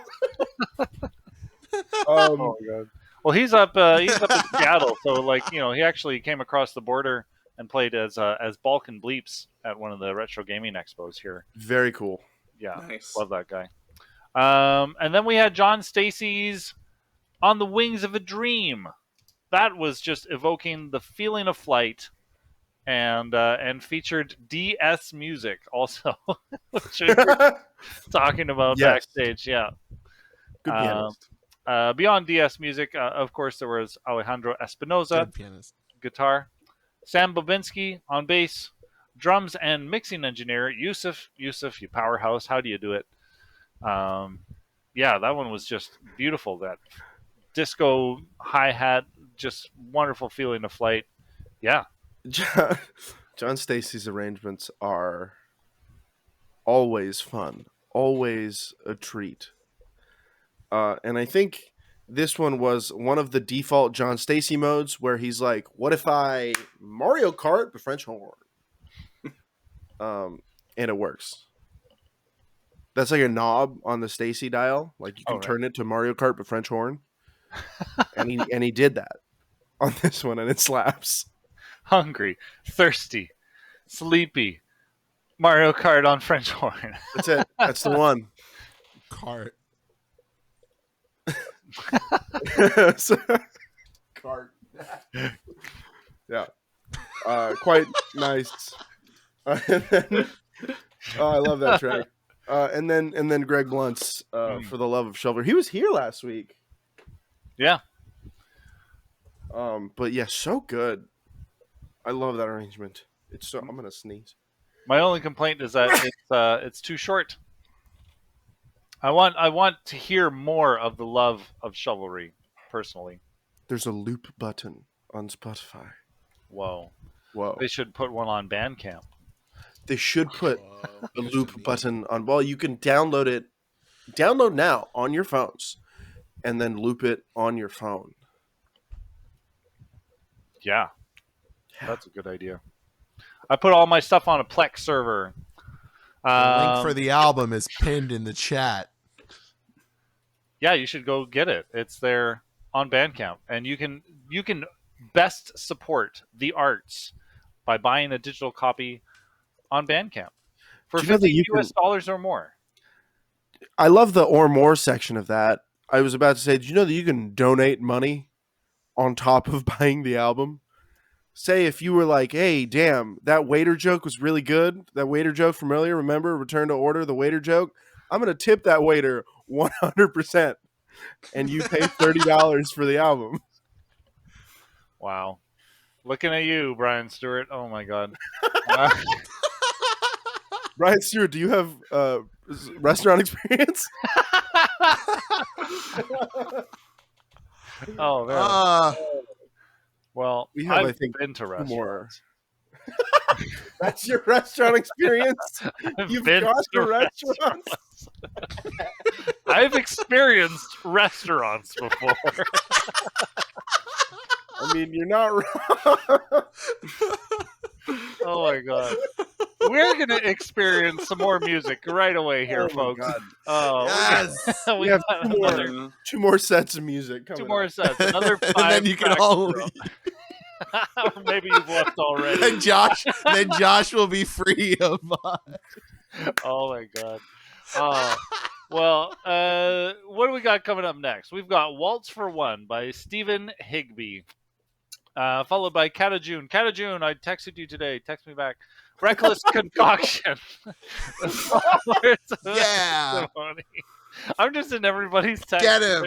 oh my god. Well, he's up in Seattle, so like he actually came across the border and played as Balkan Bleeps at one of the retro gaming expos here. Very cool. Yeah, Nice. love that guy. And then we had John Stacey's "On the Wings of a Dream." That was just evoking the feeling of flight, and featured DS music also, which we were talking about backstage. Yeah, good pianist. Beyond DS music, of course, there was Alejandro Espinosa, Good pianist. guitar, Sam Bobinski on bass, drums and mixing engineer Yusuf, you powerhouse. How do you do it? Yeah, that one was just beautiful. That disco hi-hat, just wonderful feeling of flight. Yeah. John Stacey's arrangements are always fun, always a treat. And I think this one was one of the default John Stacey modes where he's like, what if I Mario Kart the French horn? And it works. That's like a knob on the Stacey dial. Like you can turn it to Mario Kart but French horn. and he did that on this one, and it slaps. Hungry, thirsty, sleepy, Mario Kart on French horn. That's it. That's the one. Cart. Cart. Yeah. Quite nice. And then, I love that track. And then Greg Blunt's For the Love of Shoulder. He was here last week. Yeah. But yeah, so good. I love that arrangement. It's so. I'm gonna sneeze. My only complaint is that it's too short. I want to hear more of the love of chivalry, personally. There's a loop button on Spotify. Whoa. Whoa. They should put one on Bandcamp. They should put a loop button on. Well, you can download it. Download now on your phones, and then loop it on your phone. Yeah. That's a good idea. I put all my stuff on a Plex server. The link for the album is pinned in the chat. Yeah, you should go get it. It's there on Bandcamp, and you can best support the arts by buying a digital copy on Bandcamp for $50 US or more. I love the or more section of that. I was about to say, did you know that you can donate money on top of buying the album? Say if you were like, hey, damn, that waiter joke was really good. That waiter joke from earlier, remember? Return to order, the waiter joke. I'm going to tip that waiter 100%. And you pay $30 for the album. Wow. Looking at you, Brian Stewart. Oh, my God. Brian Stewart, do you have restaurant experience? Oh, man. Well, we have, I think, been to restaurants. That's your restaurant experience? You've gone to restaurants? I've experienced restaurants before. I mean, you're not wrong. Oh, my God. We're going to experience some more music right away here, folks. God. Oh, yes. we have two more sets of music coming. Two more sets. Another 5. And then you can all or maybe you've left already. And Josh will be free of Oh my God. Well, what do we got coming up next? We've got Waltz for One by Stephen Higby. Followed by Catajune. Catajune, I texted you today. Text me back. Reckless Concoction. Yeah. I'm just in everybody's text. Get him.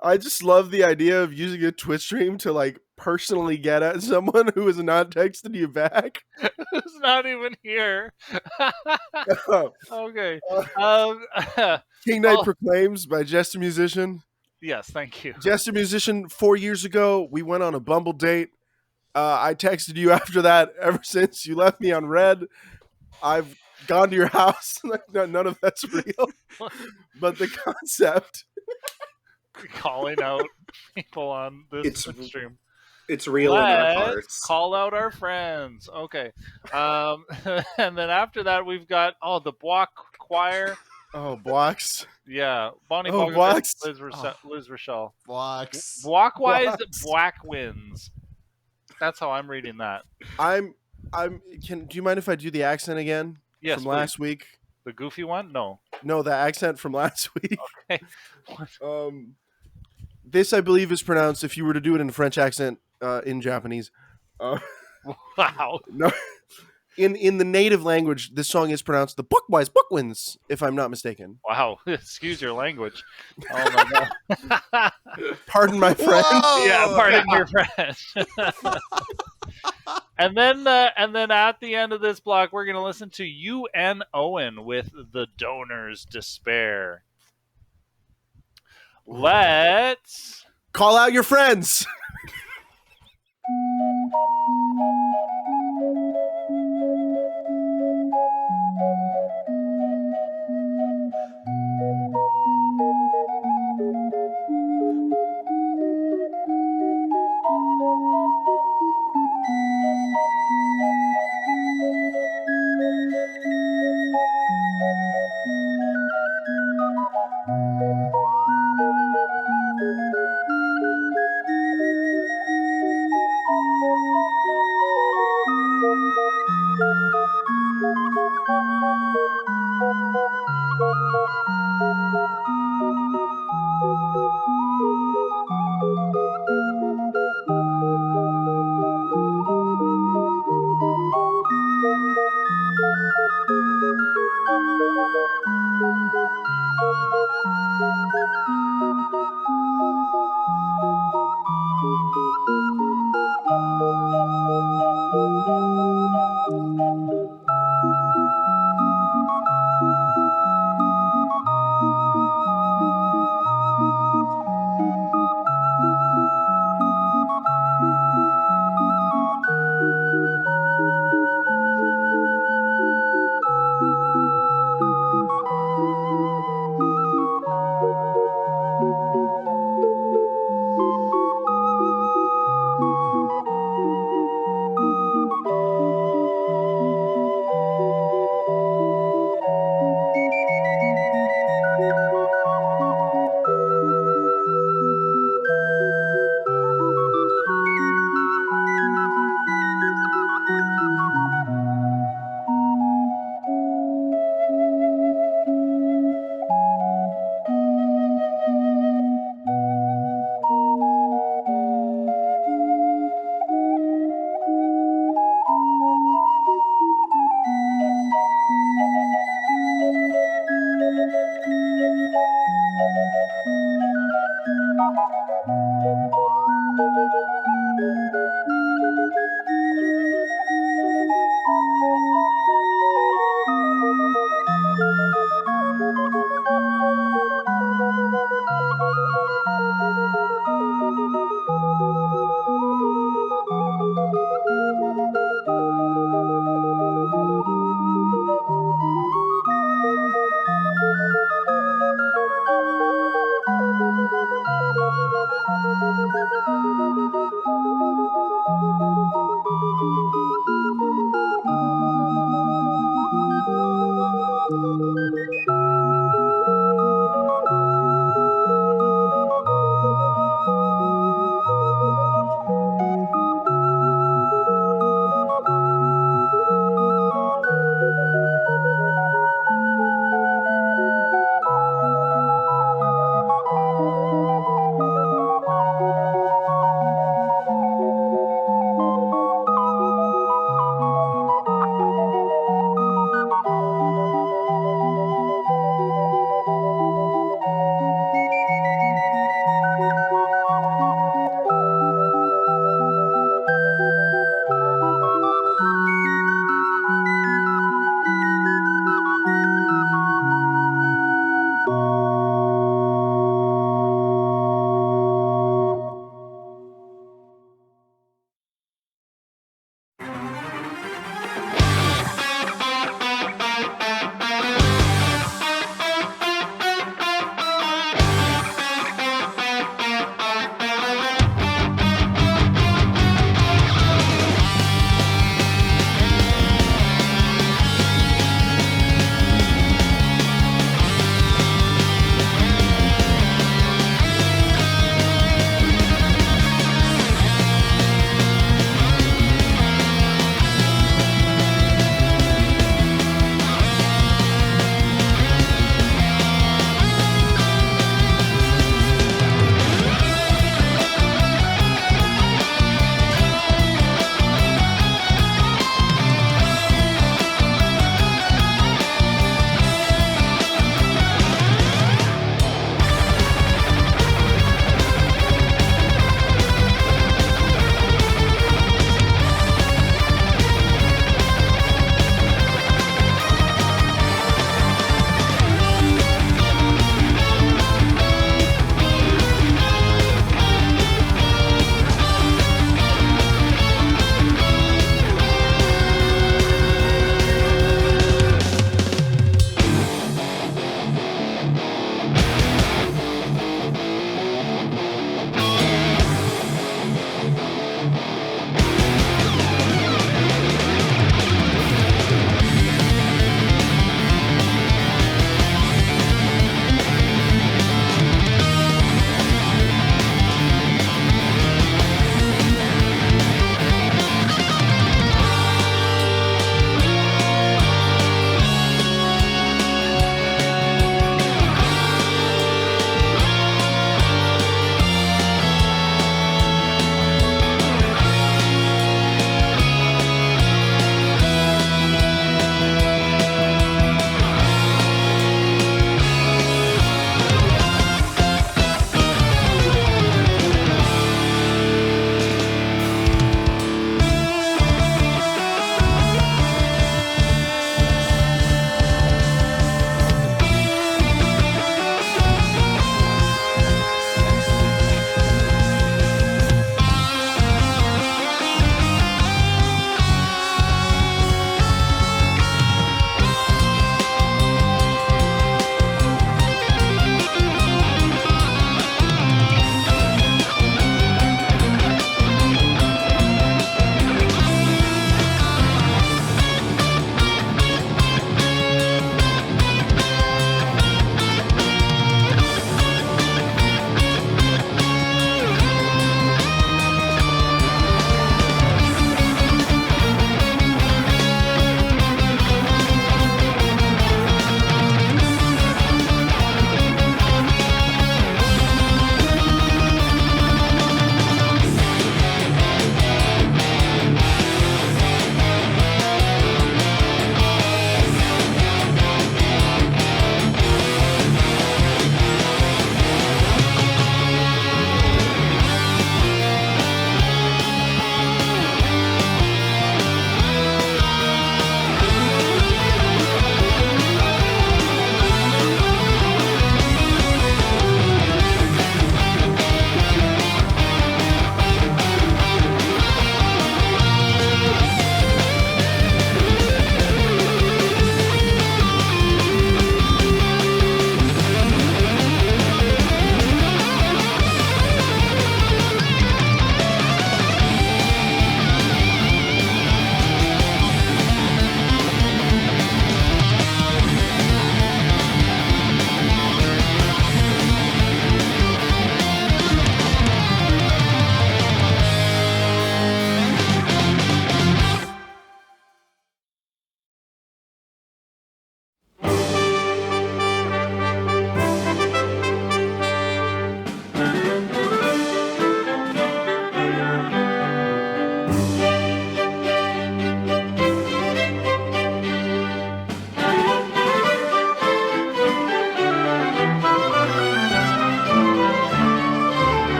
I just love the idea of using a Twitch stream to like personally get at someone who has not texted you back. Who's not even here. Okay. King Knight Proclaims by Jester Musician. Yes, thank you. Jester Musician, 4 years ago, we went on a Bumble date. I texted you after that. Ever since you left me on red, I've gone to your house. None of that's real, but the concept. Calling out people on this It's stream. it's real in our Let's hearts. call out our friends. Okay. And then after that, we've got, the Block Choir. Oh, blocks. Yeah. Bonnie Oh, Bogovic, blocks. Liz Rochelle. Blocks. Blockwise Blocks. Black Wins. That's how I'm reading that. Do you mind if I do the accent again? Yes, from please. last week? The goofy one? No. No, the accent from last week. Okay. This, I believe, is pronounced, if you were to do it in a French accent, in Japanese. Wow. No, in the native language, this song is pronounced the Bookwise Bookwins, if I'm not mistaken. Wow. Excuse your language. Oh my god. Pardon my friend. Whoa! Yeah, pardon your French. And then at the end of this block, we're going to listen to UN Owen with The Donor's Despair. Let's Call out your friends.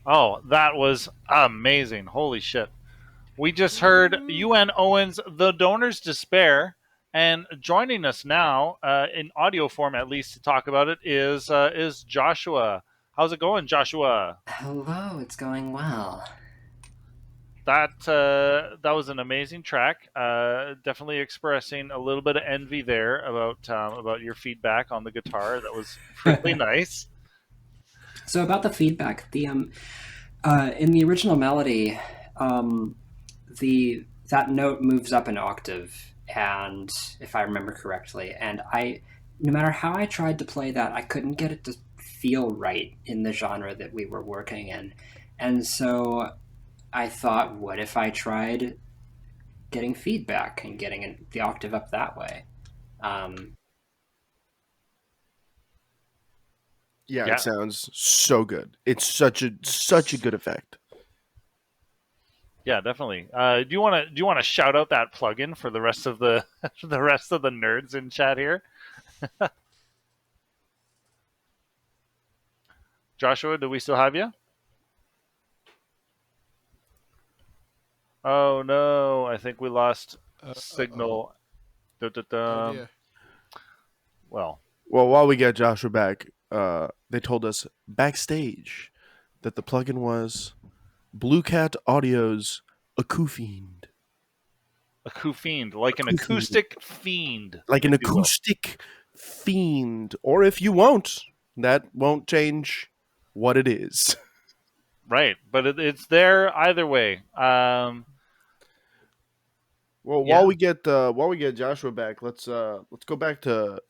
Oh, that was amazing. Holy shit. We just heard UN Owens' The Donor's Despair, And joining us now, in audio form at least, to talk about it is Joshua. How's it going, Joshua? Hello, it's going well. That was an amazing track. Definitely expressing a little bit of envy there about your feedback on the guitar. That was really nice. So about the feedback, the in the original melody, um, the that note moves up an octave, and if I remember correctly, and no matter how I tried to play that, I couldn't get it to feel right in the genre that we were working in, and so I thought, what if I tried getting feedback and getting the octave up that way? Um, Yeah, it Yeah, sounds so good. It's such a good effect. yeah, definitely. Do you want to shout out that plugin for the rest of the the rest of the nerds in chat here? Joshua, do we still have you? Oh no, I think we lost Oh, signal. Da, da, oh da. dear. Well, Well, while we get Joshua back, they told us backstage that the plugin was Blue Cat Audio's Acousfiend. a fiend, like an Acousfiend. acoustic fiend, Like an if you will. acoustic fiend. Or if you won't, that won't change what it is. Right, but it's there either way. Well, Yeah. while we get Joshua back, let's go back to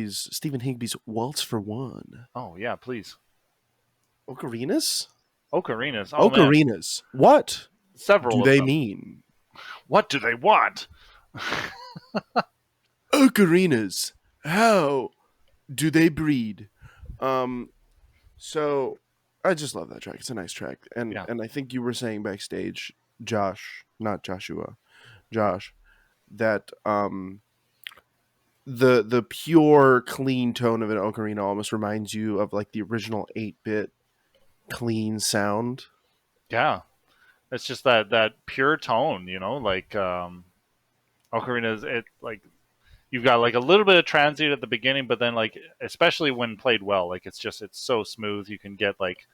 Stephen Higby's Waltz for One. Oh yeah, please. Ocarinas? Ocarinas. Oh man, Ocarinas. What do several of they them. mean? What do they want? Ocarinas. How do they breed? Um, so I just love that track. It's a nice track, and Yeah. I think you were saying backstage, Josh, not Joshua, Josh, that the pure clean tone of an ocarina almost reminds you of like the original 8-bit clean sound. Yeah. It's just that pure tone, like ocarinas. It like you've got like a little bit of transient at the beginning, but then like especially when played well, like it's so smooth. You can get like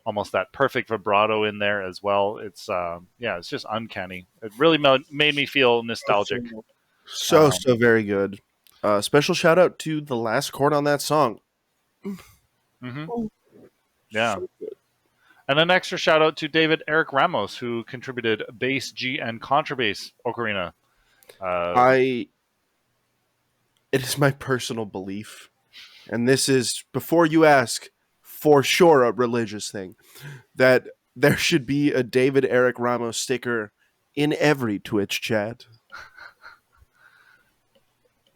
almost that perfect vibrato in there as well. It's yeah, it's just uncanny. It really made me feel nostalgic. Um, So very good. Special shout out to the last chord on that song. mhm. Oh, Yeah. so good. And an extra shout out to David Eric Ramos, who contributed bass, G, and contrabass ocarina. Uh, I it is my personal belief, and this is before you ask, for sure a religious thing, that there should be a David Eric Ramos sticker in every Twitch chat,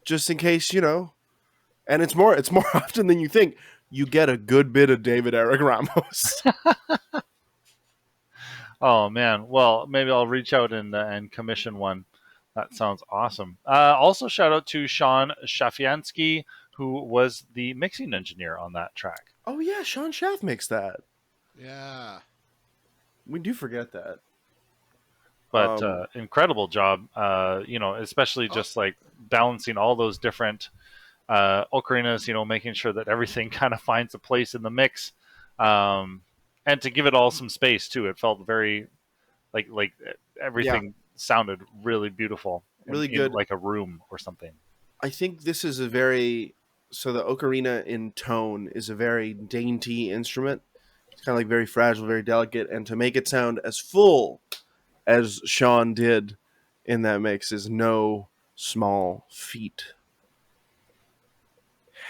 just in case And it's more often than you think. You get a good bit of David Eric Ramos. oh man, well maybe I'll reach out and commission one. That sounds awesome. Also, shout out to Sean Shafiansky, who was the mixing engineer on that track. Oh yeah, Sean Schaff makes that. Yeah. We do forget that. But Um, incredible job, especially Oh, just like balancing all those different ocarinas, making sure that everything kind of finds a place in the mix, and to give it all some space too. It felt very like yeah, everything sounded really beautiful really in good. like a room or something. I think this is so the ocarina in tone is a very dainty instrument. It's kind of like very fragile, very delicate, and to make it sound as full as Sean did in that mix is no small feat.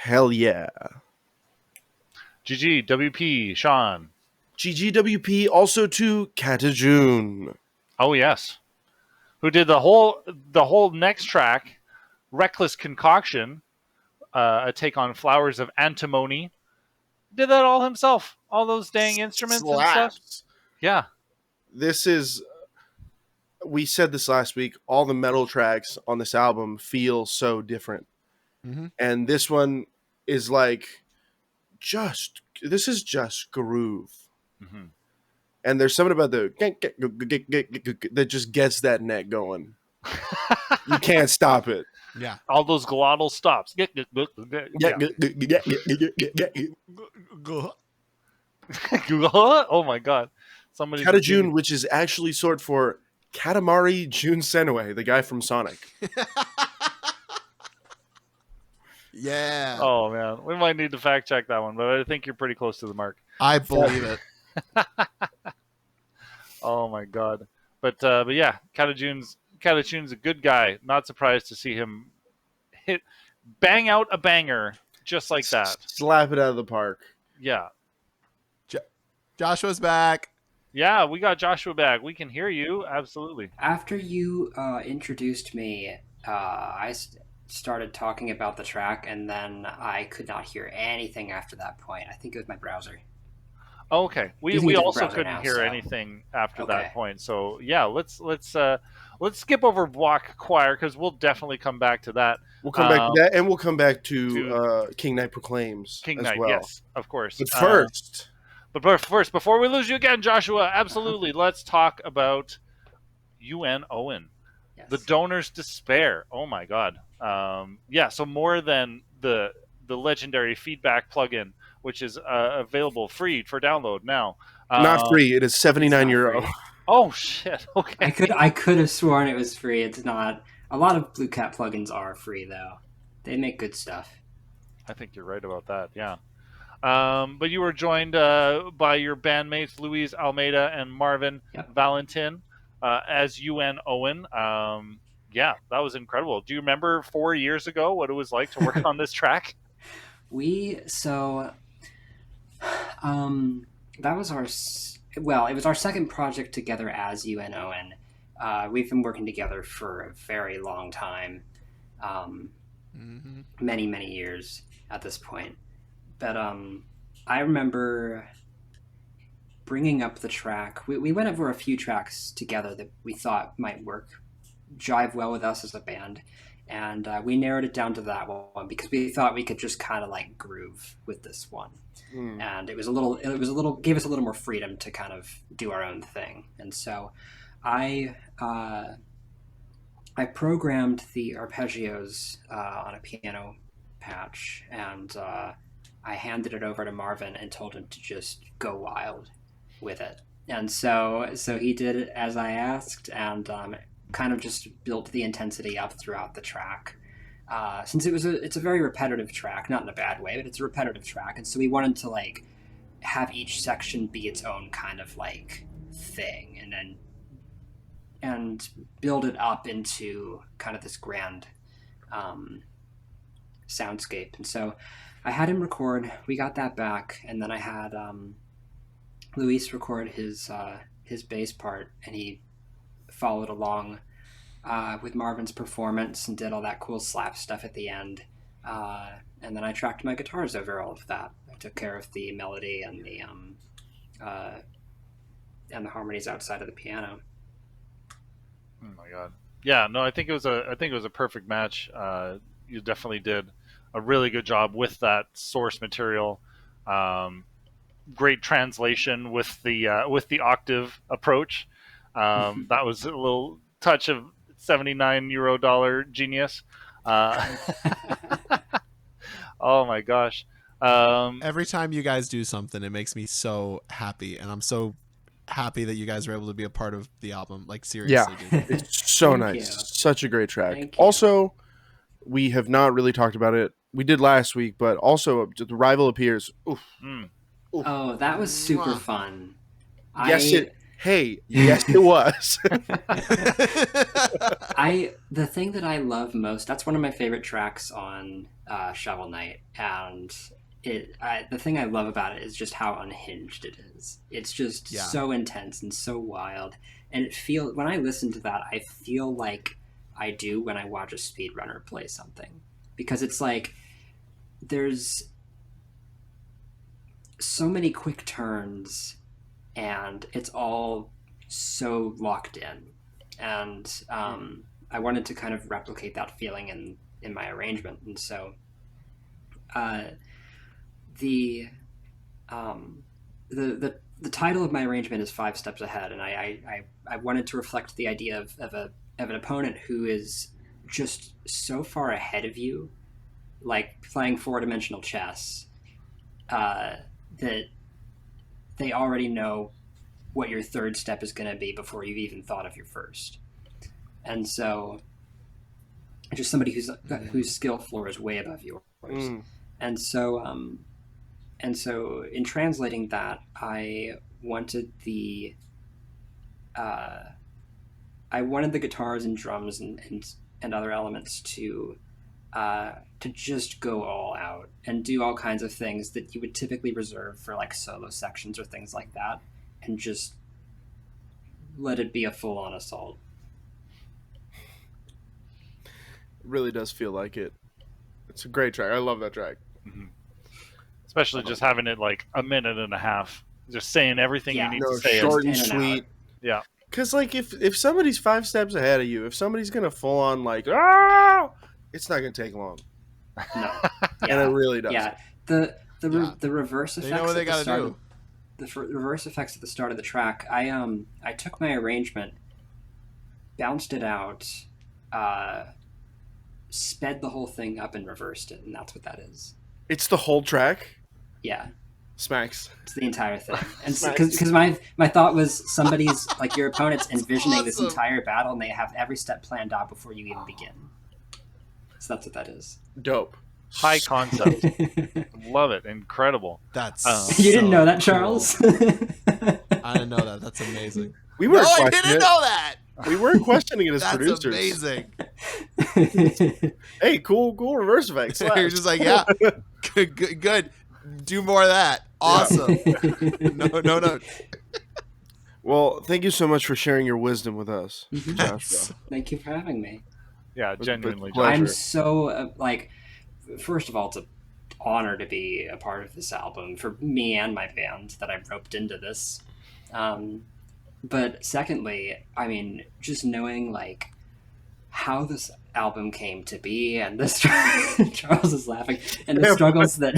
Hell yeah. GG WP Sean. GGWP also to Katajun. Oh yes, who did the whole next track, Reckless Concoction, a take on Flowers of Antimony. Did that all himself. All those dang instruments and stuff. Slaps. Yeah. This is we said this last week, all the metal tracks on this album feel so different. mm-hmm. And this one is like this is just groove. Mm-hmm. And there's something about that just gets that neck going. You can't stop it. Yeah. All those glottal stops. Yeah. Oh my god. Somebody's Katajun, repeating. which is actually short for Katamari Jun Senue, the guy from Sonic. Yeah. Oh man, we might need to fact check that one, but I think you're pretty close to the mark. I believe it. Oh my god. But yeah, Katajun's a good guy. Not surprised to see him bang out a banger just like that. Slap it out of the park. Yeah. Joshua's back. Yeah, we got Joshua back. We can hear you. Absolutely. After you introduced me, I started talking about the track, and then I could not hear anything after that point. I think it was my browser. Oh, okay. We Using a different also browser couldn't now, hear so- anything after Okay. that point. So yeah, let's skip over Block Choir because we'll definitely come back to that. We'll come back to that, and we'll come back to King Knight Proclaims King as Knight, well. yes, of course. But first, before we lose you again, Joshua, absolutely, let's talk about UN Owen. Yes. The Donor's Despair. Oh my God. Yeah. So more than the legendary feedback plugin, which is available free for download now. not free. It is €79. free. Oh shit. Okay. I could have sworn it was free. It's not. A lot of Blue Cat plugins are free though. They make good stuff. I think you're right about that. Yeah. But you were joined by your bandmates Luis Almeida and Marvin Valentin as UN Owen. Yeah, that was incredible. Do you remember 4 years ago what it was like to work on this track? That was it was our second project together as UN Owen. We've been working together for a very long time, many years at this point. But I remember bringing up the track. We went over a few tracks together that we thought might jive well with us as a band, and we narrowed it down to that one because we thought we could just kind of like groove with this one. And it gave us a little more freedom to kind of do our own thing. And so I programmed the arpeggios on a piano patch, and I handed it over to Marvin and told him to just go wild with it. And so he did it as I asked, and kind of just built the intensity up throughout the track. Since it's a very repetitive track, not in a bad way, but it's a repetitive track, and so we wanted to like have each section be its own kind of like thing, and build it up into kind of this grand soundscape. And so I had him record. We got that back, and then I had Luis record his bass part, and he followed along with Marvin's performance and did all that cool slap stuff at the end. And then I tracked my guitars over all of that. I took care of the melody and the harmonies outside of the piano. Oh my God. Yeah, no, I think it was a perfect match. You definitely did a really good job with that source material. Great translation with the octave approach. That was a little touch of €79 genius. Oh my gosh. Every time you guys do something, it makes me so happy, and I'm so happy that you guys were able to be a part of the album. Like, seriously, Yeah, dude. it's so Thank nice. you. Such a great track. Thank you. Also, we have not really talked about it. We did last week, but also the Rival Appears. Oof. Mm. Oof. Oh, that was super Mwah. fun. Yes, it was. The thing that I love most, that's one of my favorite tracks on Shovel Knight, and the thing I love about it is just how unhinged it is. It's just so intense and so wild, and when I listen to that, I feel like I do when I watch a speedrunner play something, because it's like there's so many quick turns, and it's all so locked in, and I wanted to kind of replicate that feeling in my arrangement. And so the title of my arrangement is 5 Steps Ahead, and I wanted to reflect the idea of an opponent who is just so far ahead of you, like playing four-dimensional chess, that they already know what your third step is going to be before you've even thought of your first. And so, just somebody whose skill floor is way above yours. And so, in translating that, I wanted the guitars and drums and other elements to just go all out and do all kinds of things that you would typically reserve for like solo sections or things like that, and just let it be a full-on assault. It really does feel like it. It's a great track. I love that track. Mm-hmm. Especially just having it like a minute and a half, just saying everything you need to say. Short and sweet. Yeah. Because like if somebody's 5 steps ahead of you, if somebody's gonna full on like it's not gonna take long. No. And it really does. Yeah. The reverse effects. They know what they gotta do. The reverse effects at the start of the track. I took my arrangement, bounced it out, sped the whole thing up and reversed it, and that's what that is. It's the whole track. Yeah. Smacks. It's the entire thing. And because my thought was somebody's like your opponent's envisioning this entire battle, and they have every step planned out before you even begin. So that's what that is. Dope. High concept. Love it. Incredible. That's you didn't know that, Charles? Cool. I didn't know that. That's amazing. We weren't I didn't know that. We weren't questioning it as That's producers. Amazing. Hey, cool reverse effects. You're just like, yeah, good. Do more of that. Awesome. No. Well, thank you so much for sharing your wisdom with us, Joshua. Thank you for having me. Yeah, genuinely. I'm so first of all, it's an honor to be a part of this album for me and my band that I roped into this. But secondly, I mean, just knowing like how this album came to be, and this Charles is laughing, and the struggles that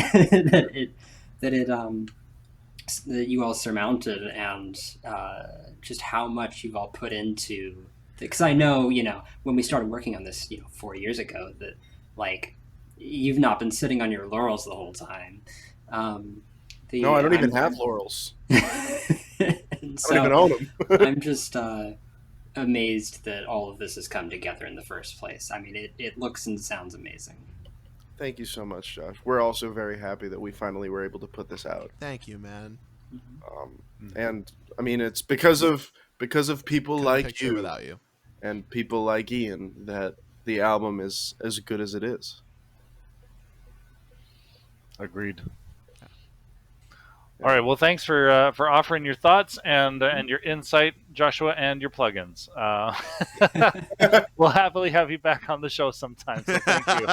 you all surmounted, and just how much you've all put into. Because I know, when we started working on this, 4 years ago, that like you've not been sitting on your laurels the whole time. No, I don't even have laurels. So, I don't even own them. I'm just amazed that all of this has come together in the first place. I mean, it looks and sounds amazing. Thank you so much, Josh. We're also very happy that we finally were able to put this out. Thank you, man. And I mean, it's because of people like you, without you, and people like Ian that the album is as good as it is. Agreed. All right. Well, thanks for offering your thoughts and your insight, Joshua, and your plugins. We'll happily have you back on the show sometime. So thank you.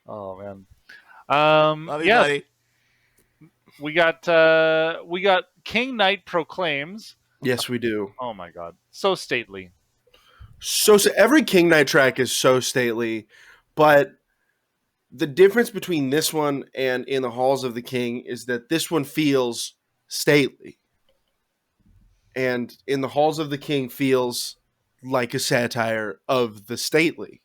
Oh man. Love you, buddy. We got King Knight Proclaims. Yes, we do. Oh my God, so stately. So every King Knight track is so stately, but the difference between this one and In the Halls of the King is that this one feels stately. And In the Halls of the King feels like a satire of the stately.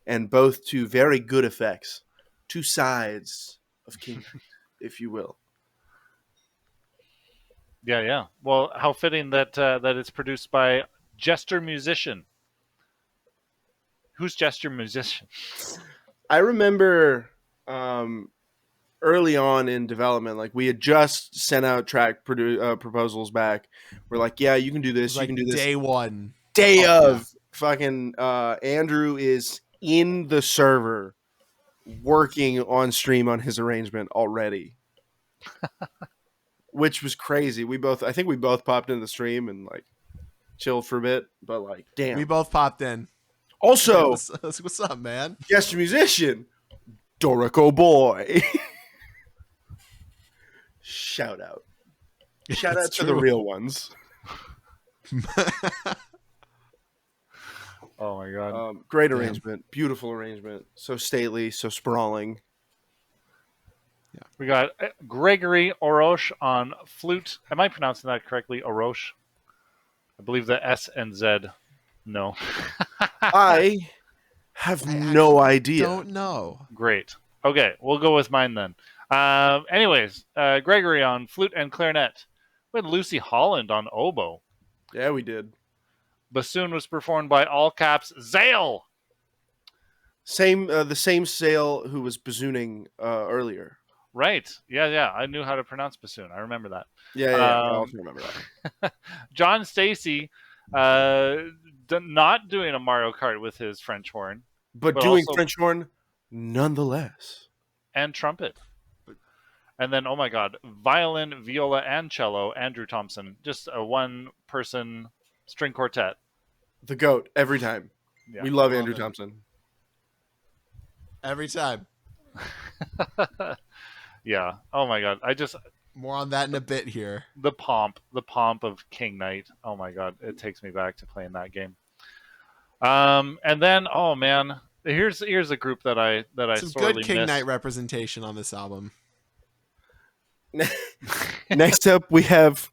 And both to very good effects. Two sides of King Knight, if you will. Yeah. Well, how fitting that it's produced by Jester Musician. Who's Jester Musician? I remember early on in development, like we had just sent out track proposals back. We're like, yeah, you can do this, you can do this. Day one. Fucking Andrew is in the server working on stream on his arrangement already. Which was crazy. I think we both popped into the stream and like chilled for a bit, but like, damn. We both popped in. Also, what's up, man? Guest musician, Dorico Boy. Shout out. Shout out to the real ones. Oh my God. Great arrangement. Beautiful arrangement. So stately, so sprawling. Yeah. We got Gregory Orosh on flute. Am I pronouncing that correctly? Orosh? I believe the S and Z. No. I have I no actually idea. don't know. Great. Okay, we'll go with mine then. Anyways, Gregory on flute and clarinet. We had Lucy Holland on oboe. Yeah, we did. Bassoon was performed by all caps Zale. The same Sale who was bassooning earlier. Right. Yeah. I knew how to pronounce bassoon. I remember that. Yeah. I also remember that. John Stacy, not doing a Mario Kart with his French horn, But but doing also French horn, nonetheless. and trumpet. And then, oh my God, violin, viola, and cello. Andrew Thompson, just a one-person string quartet. The GOAT every time. Yeah. We love Love Andrew it. Thompson. Every time. Yeah. Oh my God, More on that in a bit here. the pomp of King Knight. Oh my God, it takes me back to playing that game. And then, oh man, here's a group that I Some sorely good King miss. Knight representation on this album. Next up, we have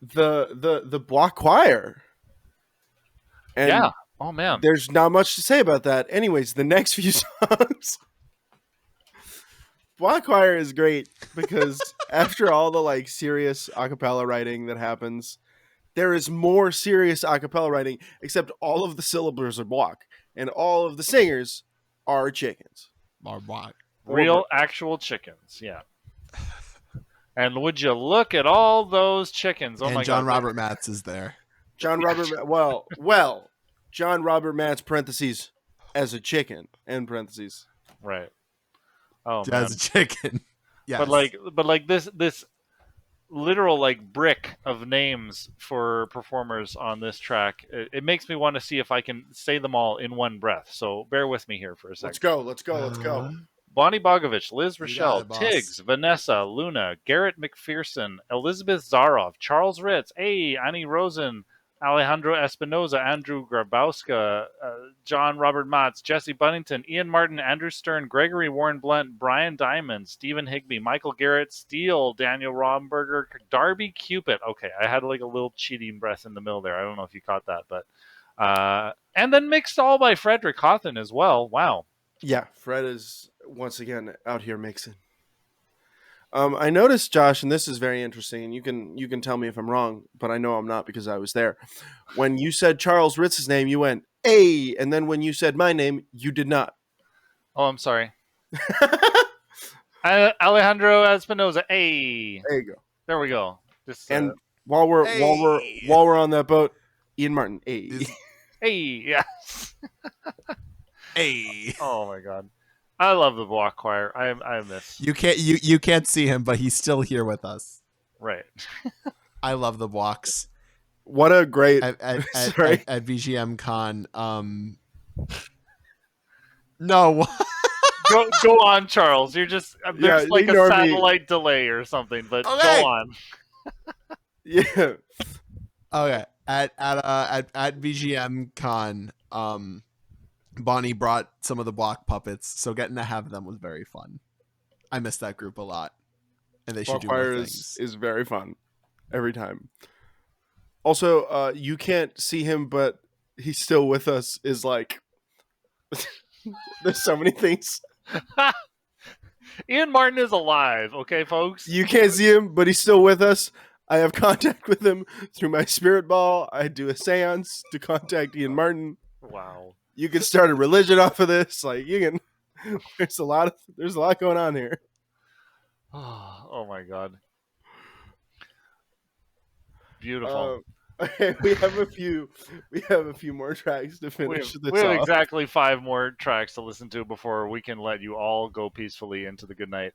the Block Choir. And Yeah. Oh man. there's not much to say about that. Anyways, the next few songs. Block Choir is great because after all the like serious acapella writing that happens, there is more serious acapella writing, except all of the syllables are block and all of the singers are chickens. Or what? Real actual chickens. Yeah. And would you look at all those chickens? Oh And my John God. Robert Matz is there. John Robert, John Robert Matz parentheses as a chicken end parentheses. Right. Oh man. As a chicken. Yes. But like this literal like brick of names for performers on this track. It makes me want to see if I can say them all in one breath. So bear with me here for a second. Let's go. Bonnie Bogovich, Liz You Rochelle, got it, boss. Tiggs, Vanessa, Luna, Garrett McPherson, Elizabeth Zaroff, Charles Ritz, Annie Rosen, Alejandro Espinoza, Andrew Grabowska, John Robert Matz, Jesse Bunnington, Ian Martin, Andrew Stern, Gregory Warren Blunt, Brian Diamond, Stephen Higby, Michael Garrett, Steele, Daniel Romberger, Darby Cupid. Okay, I had like a little cheating breath in the middle there. I don't know if you caught that, but and then mixed all by Frederick Hawthorne as well. Wow. Yeah, Fred is once again out here mixing. I noticed, Josh, and this is very interesting, and you can tell me if I'm wrong, but I know I'm not because I was there. When you said Charles Ritz's name, you went, "Hey," and then when you said my name, you did not. Oh, I'm sorry. Alejandro Espinoza. Hey, There you go. there we go. Just, And while we're on that boat, Ian Martin. Hey. hey, yes. Hey. Oh my God, I love the Block Choir. I miss. You can't see him, but he's still here with us. Right. I love the blocks. What a great At sorry. at VGM Con. No. Go on, Charles. You're just there's like a ignore me. satellite delay or something, but Okay. go on. Yeah. Okay. At VGM Con, Bonnie brought some of the block puppets, so getting to have them was very fun. I miss that group a lot, and they should do more Bonfire things. is very fun every time. Also, you can't see him, but he's still with us. Is like there's so many things Ian Martin is alive. Okay, folks. you can't see him, but he's still with us. I have contact with him through my spirit ball. I do a seance to contact Ian Martin. Wow. You can start a religion off of this. Like you can. There's a lot going on here. Oh my God. Beautiful. We have a few more tracks to we finish have, this we have off. exactly 5 more tracks to listen to before we can let you all go peacefully into the good night.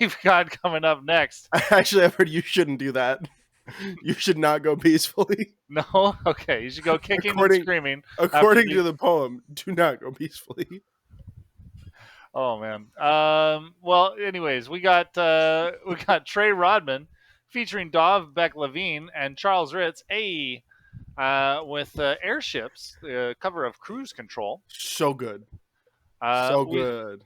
We've got coming up next. Actually, I've heard you shouldn't do that. You should not go peacefully. No? Okay, you should go kicking and According- screaming. According to the poem, do not go peacefully. Oh man. Well, anyways, we got Trey Rodman featuring Dov Beck Levine and Charles Ritz. With Airships, the cover of Cruise Control. So good. Good.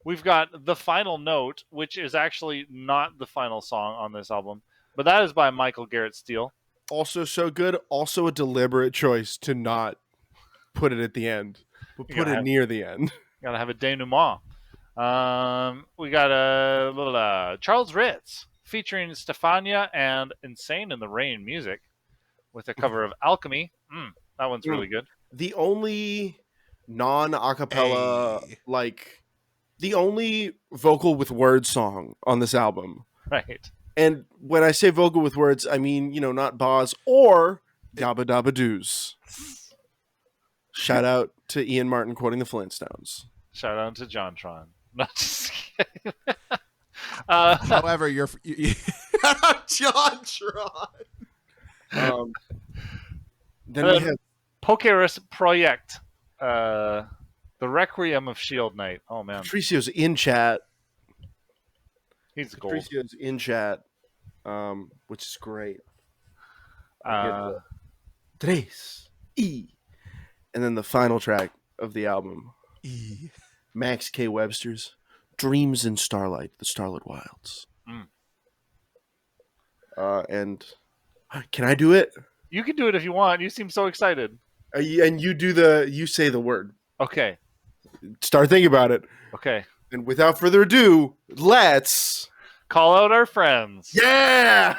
We've got The Final Note, which is actually not the final song on this album, but that is by Michael Garrett Steele. Also so good. Also a deliberate choice to not put it at the end. We'll You put gotta it have- near the end. Gotta have a denouement. We got a little Charles Ritz featuring Stefania and Insane in the Rain music with a cover of Alchemy. That one's really good. The only non-acapella, Hey. like the only vocal with words song on this album. Right. And when I say vocal with words, I mean, not Boz or Yabba Dabba Doos. Shout out to Ian Martin quoting the Flintstones. Shout out to JonTron. Not just kidding. However, you're John Tron. Then we have Pokerus Project. The Requiem of Shield Knight. Oh man, Patricio's in chat. he's gold. Patricio's in chat, which is great. Tres E, and then the final track of the album, Max K. Webster's "Dreams in Starlight," the Starlit Wilds. And can I do it? You can do it if you want. You seem so excited. And you say the word. Okay. Start thinking about it. Okay. And without further ado, let's Call out our friends. yeah.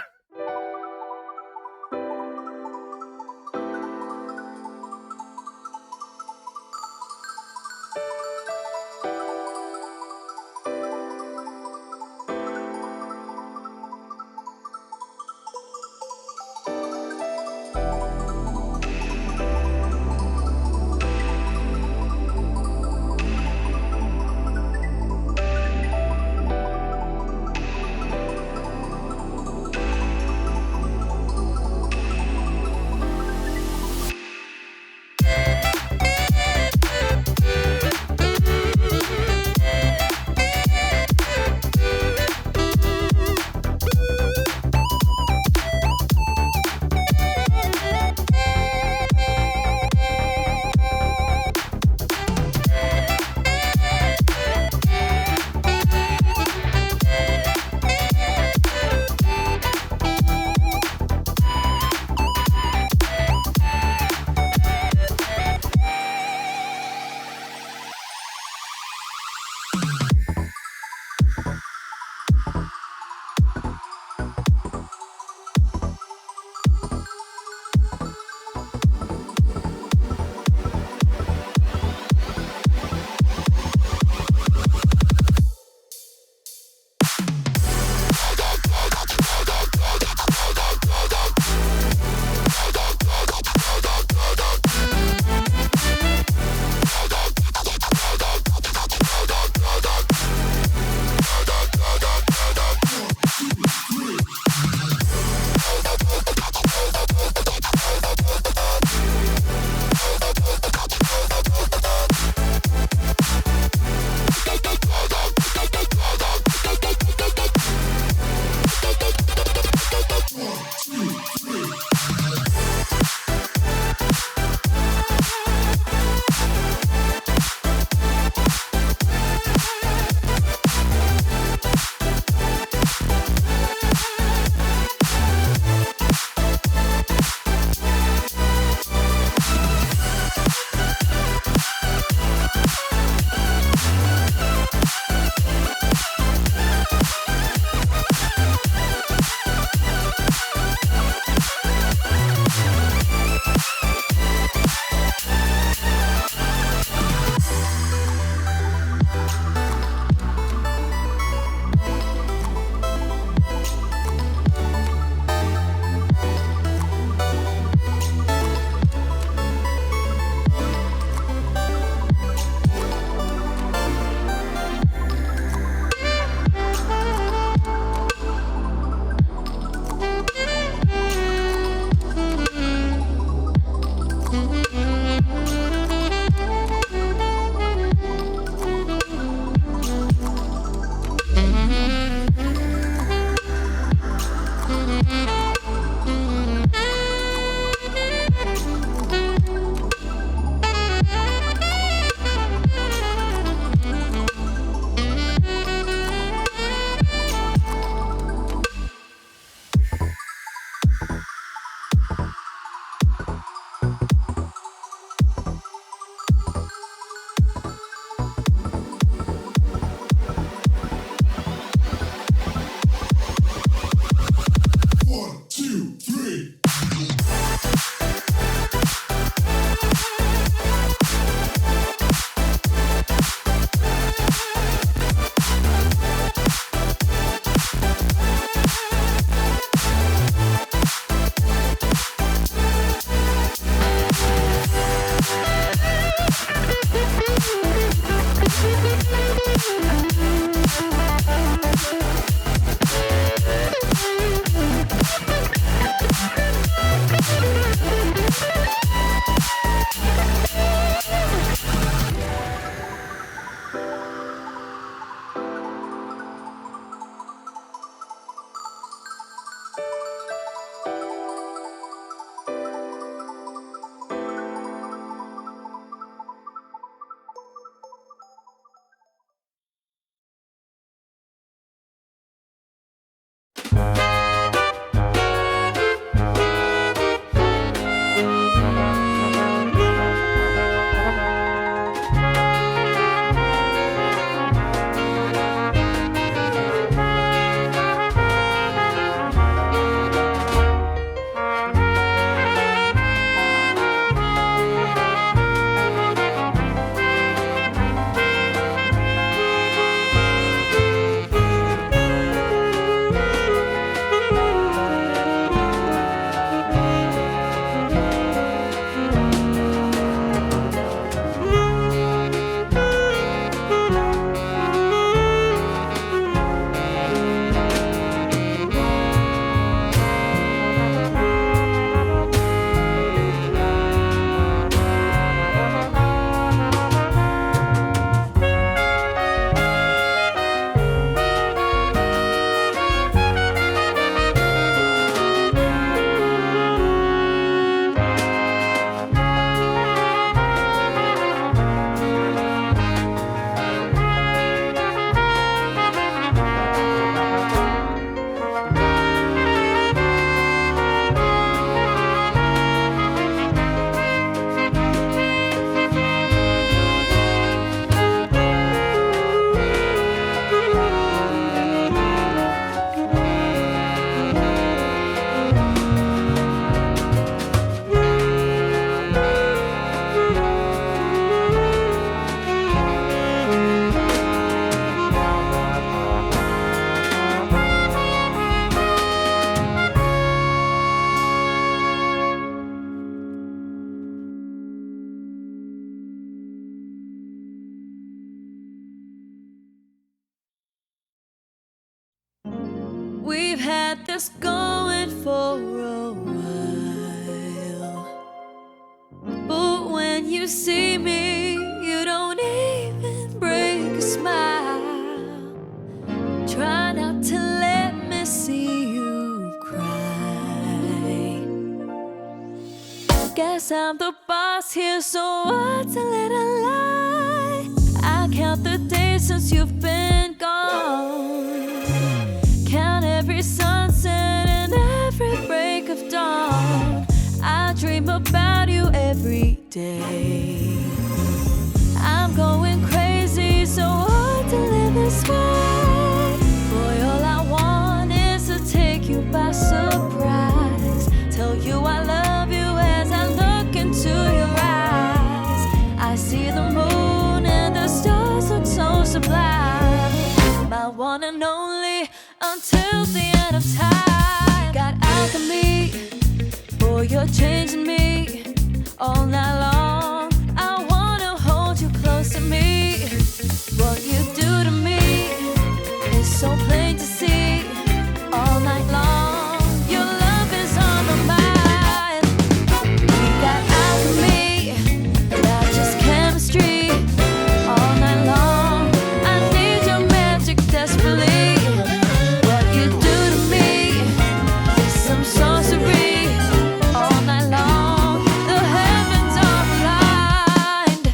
We've had this going for a while, but when you see me, you don't even break a smile. Try not to let me see you cry. Guess I'm the boss here, so what's a little lie? I count the days since you've been gone, count every sunset and every break of dawn. I dream about you every day. I'm going crazy, so hard to live this way. Boy, all I want is to take you by surprise, tell you I love you as I look into your eyes. I see the moon and the stars look so sublime, my one and only until the end of time. Got alchemy, boy, you're changing me all night long. I wanna hold you close to me. What you do to me is so plain to see all night long. Your love is on my mind. We got alchemy, not just chemistry, all night long. I need your magic desperately. What you do to me is some sorcery all night long. The heavens are aligned.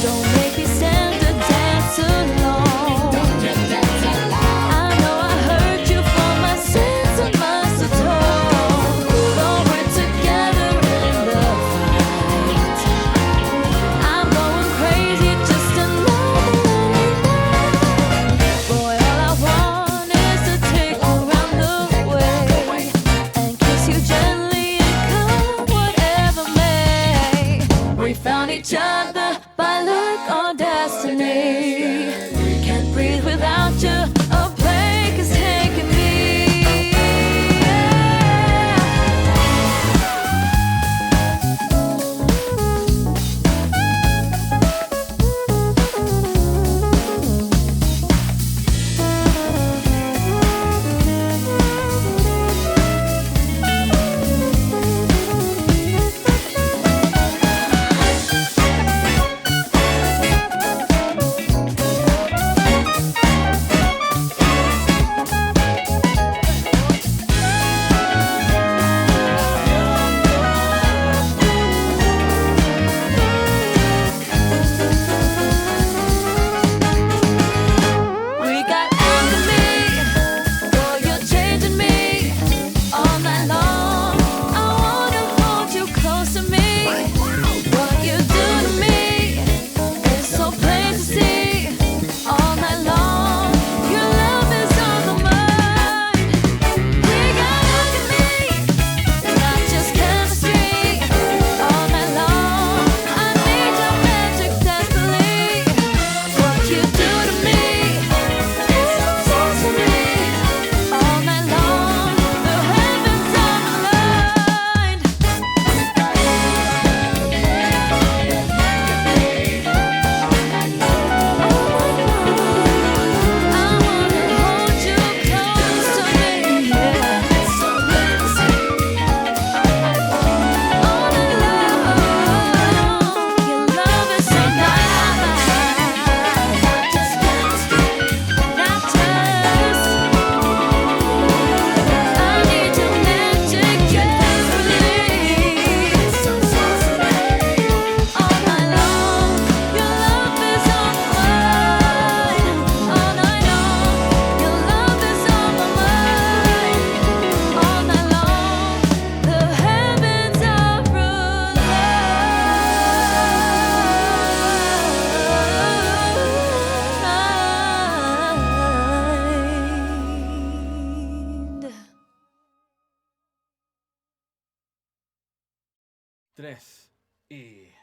Don't make me stand to dance alone. I know I hurt you for my sins I must atone. Though we're together in the fight, I'm going crazy, just another lonely night. Boy, all I want is to take you around the way and kiss you gently and come whatever may. We found each other by luck or destiny. Can't breathe without you. A plague is taking me. We got alchemy, boy, you're changing me all night long. I wanna hold you close to me. What you do to me is so plain to see all night long. Your love is on my mind. We got alchemy, not just chemistry, all night long. I need your magic desperately. What you do to me is sorcery all night long. The heavens are aligned. I wanna hold you close to me, yeah. All night long. Your love is so nice. Not just chemistry, not just. I need your magic desperately. All night long. Your love is on my mind. All night long. Your love is on my mind. All night long. The heavens are aligned. Tres y...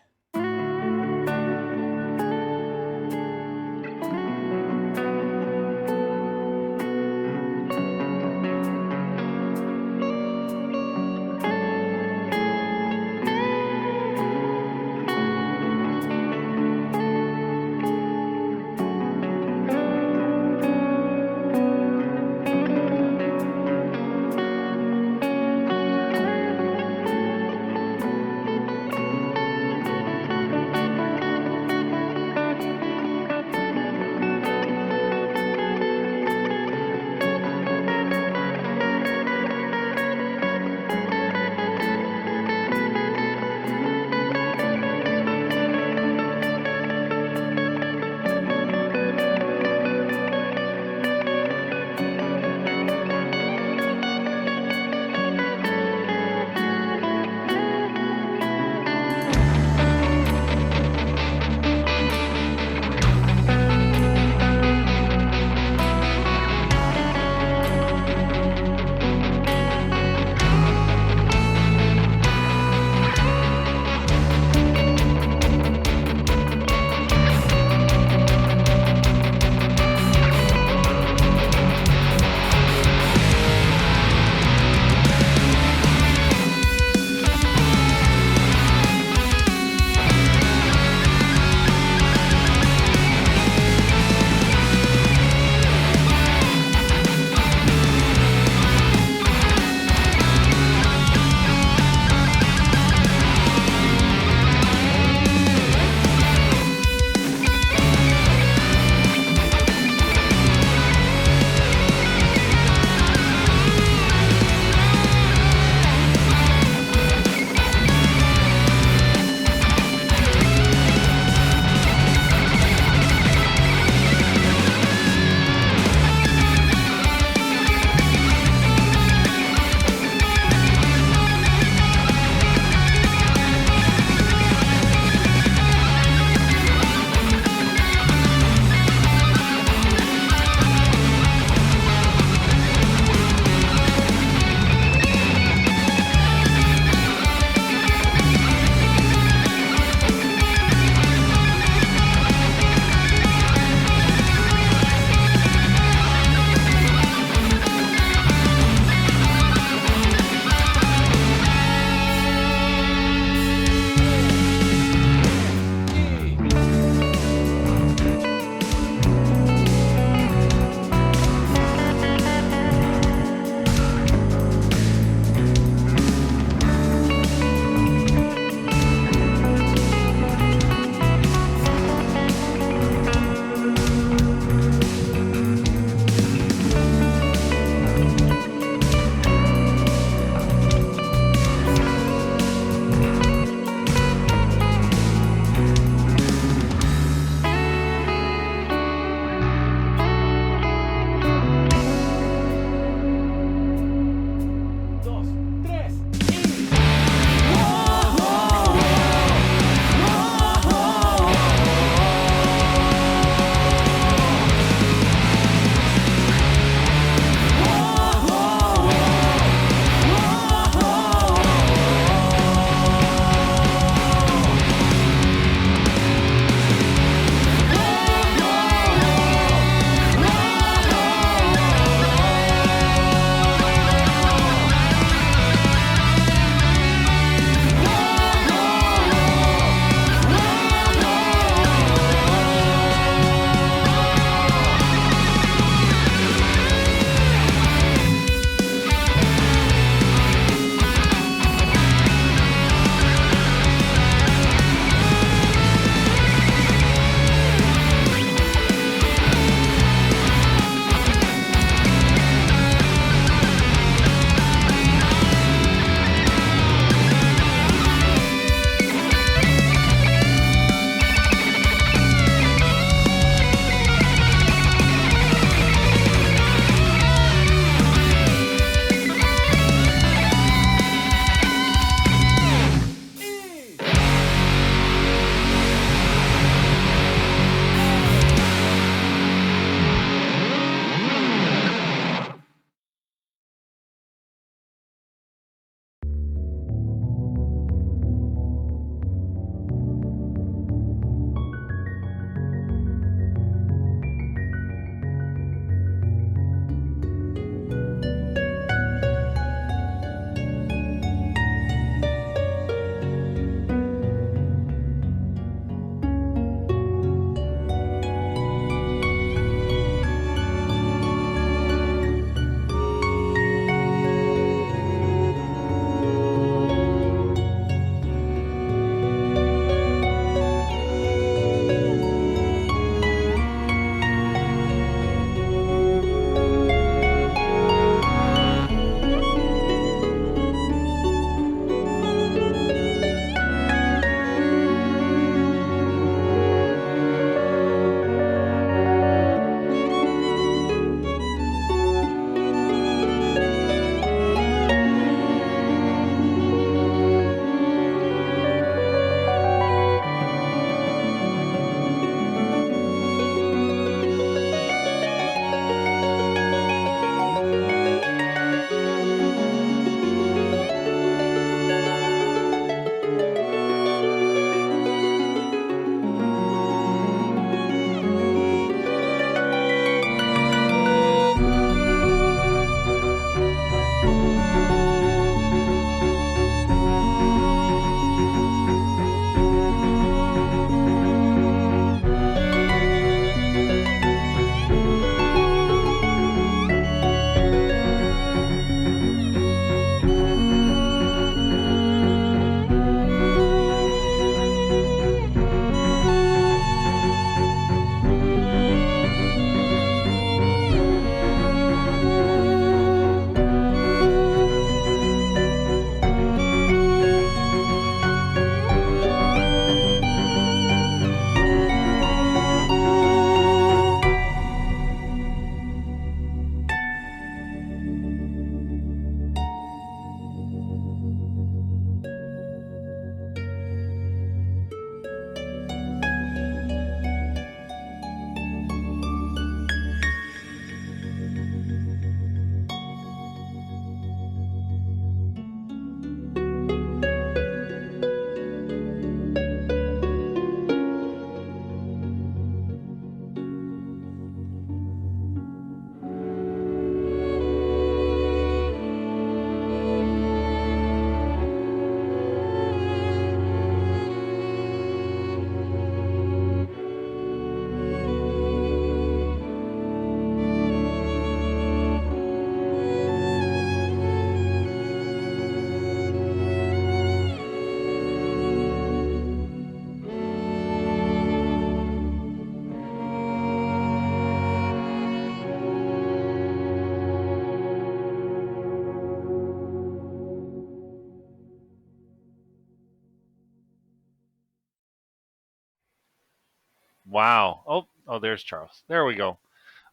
Wow. Oh, there's Charles. There we go.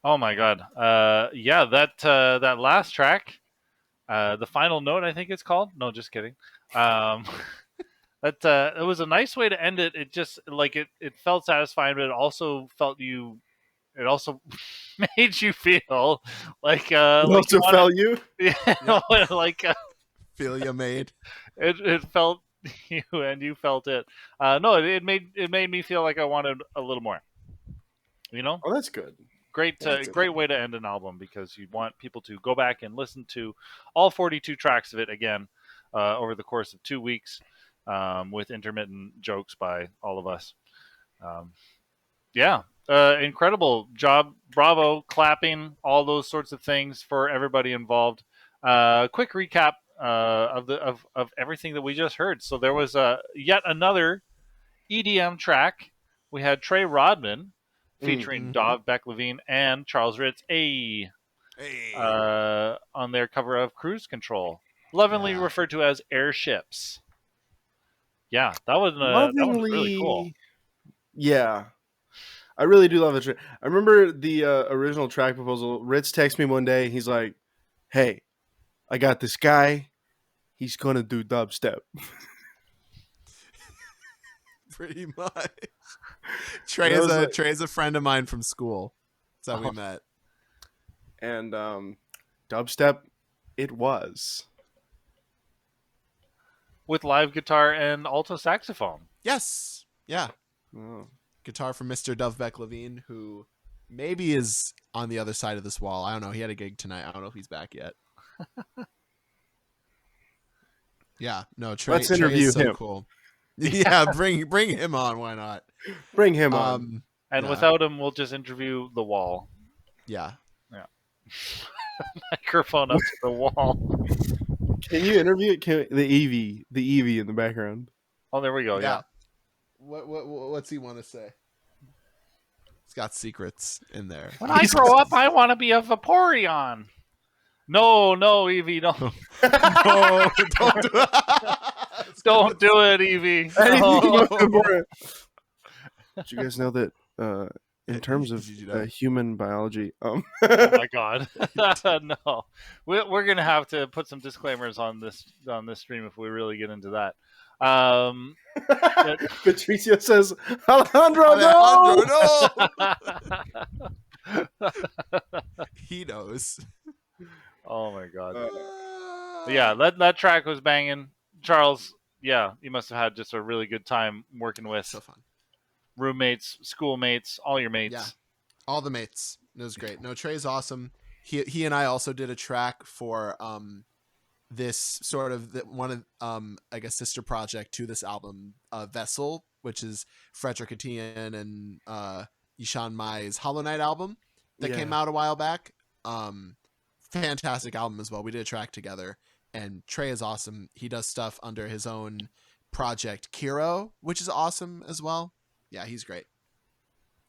Oh my God. Yeah, that last track, the final note, I think it's called. No, just kidding. Um, that it was a nice way to end it. It just like it felt satisfying, but it also felt you. It also made you feel It like you also wanted. felt you. Yeah, Yeah. like Feel you made. it felt you and you felt it. No, it made me feel like I wanted a little more. You know, Oh, that's good. That's great way to end an album because you want people to go back and listen to all 42 tracks of it again over the course of 2 weeks with intermittent jokes by all of us. Um, yeah, incredible job, bravo, clapping, all those sorts of things for everybody involved. Quick recap of everything that we just heard. So there was yet another EDM track. We had Trey Rodman featuring Mhm. Dov Beck Levine and Charles Ritz Hey. on their cover of Cruise Control, lovingly Yeah. referred to as Airships. Yeah, that was really cool. Lovingly, yeah. I really do love it. I remember the original track proposal. Ritz texted me one day. He's like, "Hey, I got this guy. He's gonna do dubstep." Pretty much. And I was like, Trey's a friend of mine from school. That's how we Oh. met. and dubstep, it was. With live guitar and alto saxophone. Yes. Yeah. Oh. Guitar from Mr. Dovbeck Levine, who maybe is on the other side of this wall. I don't know. He had a gig tonight. I don't know if he's back yet. Yeah. No, Trey, Let's Trey interview is so him. cool. Yeah, bring him on. Why not? Bring him on. And Yeah. without him, we'll just interview the wall. Yeah. Microphone up to the wall. Can you interview the Eevee in the background? Oh, there we go. Yeah. What's he want to say? He's got secrets in there. When I grow up, I want to be a Vaporeon. No, Evie, don't. No, don't do it. Don't do it, Evie. Anything No. but important. Did you guys know that in terms of Did you know? human biology, Oh my God. No. We're going to have to put some disclaimers on this stream if we really get into that. Patricio says, Alejandro, Alejandro, no! He knows. Oh my God. Uh, Yeah, that track was banging. Charles, yeah, you must have had just a really good time working with So fun. roommates, schoolmates, all your mates. Yeah. All the mates. It was great. No, Trey's awesome. He and I also did a track for this sort of one of I guess sister project to this album, Vessel, which is Frederick Etienne and Ishan Mai's Hollow Knight album that came out a while back. Fantastic album as well. We did a track together, and Trey is awesome. He does stuff under his own project Kiro, which is awesome as well. Yeah, he's great.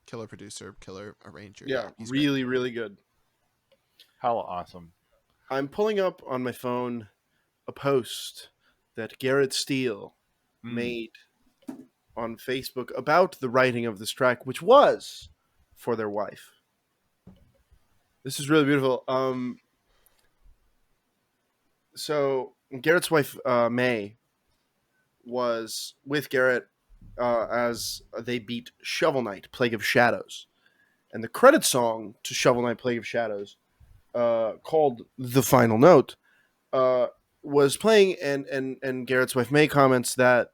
Killer producer, killer arranger. Yeah, he's really, really good. Hell awesome. I'm pulling up on my phone a post that Garrett Steele made on Facebook about the writing of this track, which was for their wife. This is really beautiful. So Garrett's wife, May, was with Garrett as they beat Shovel Knight, Plague of Shadows. And the credit song to Shovel Knight, Plague of Shadows, called The Final Note, was playing, and Garrett's wife May comments that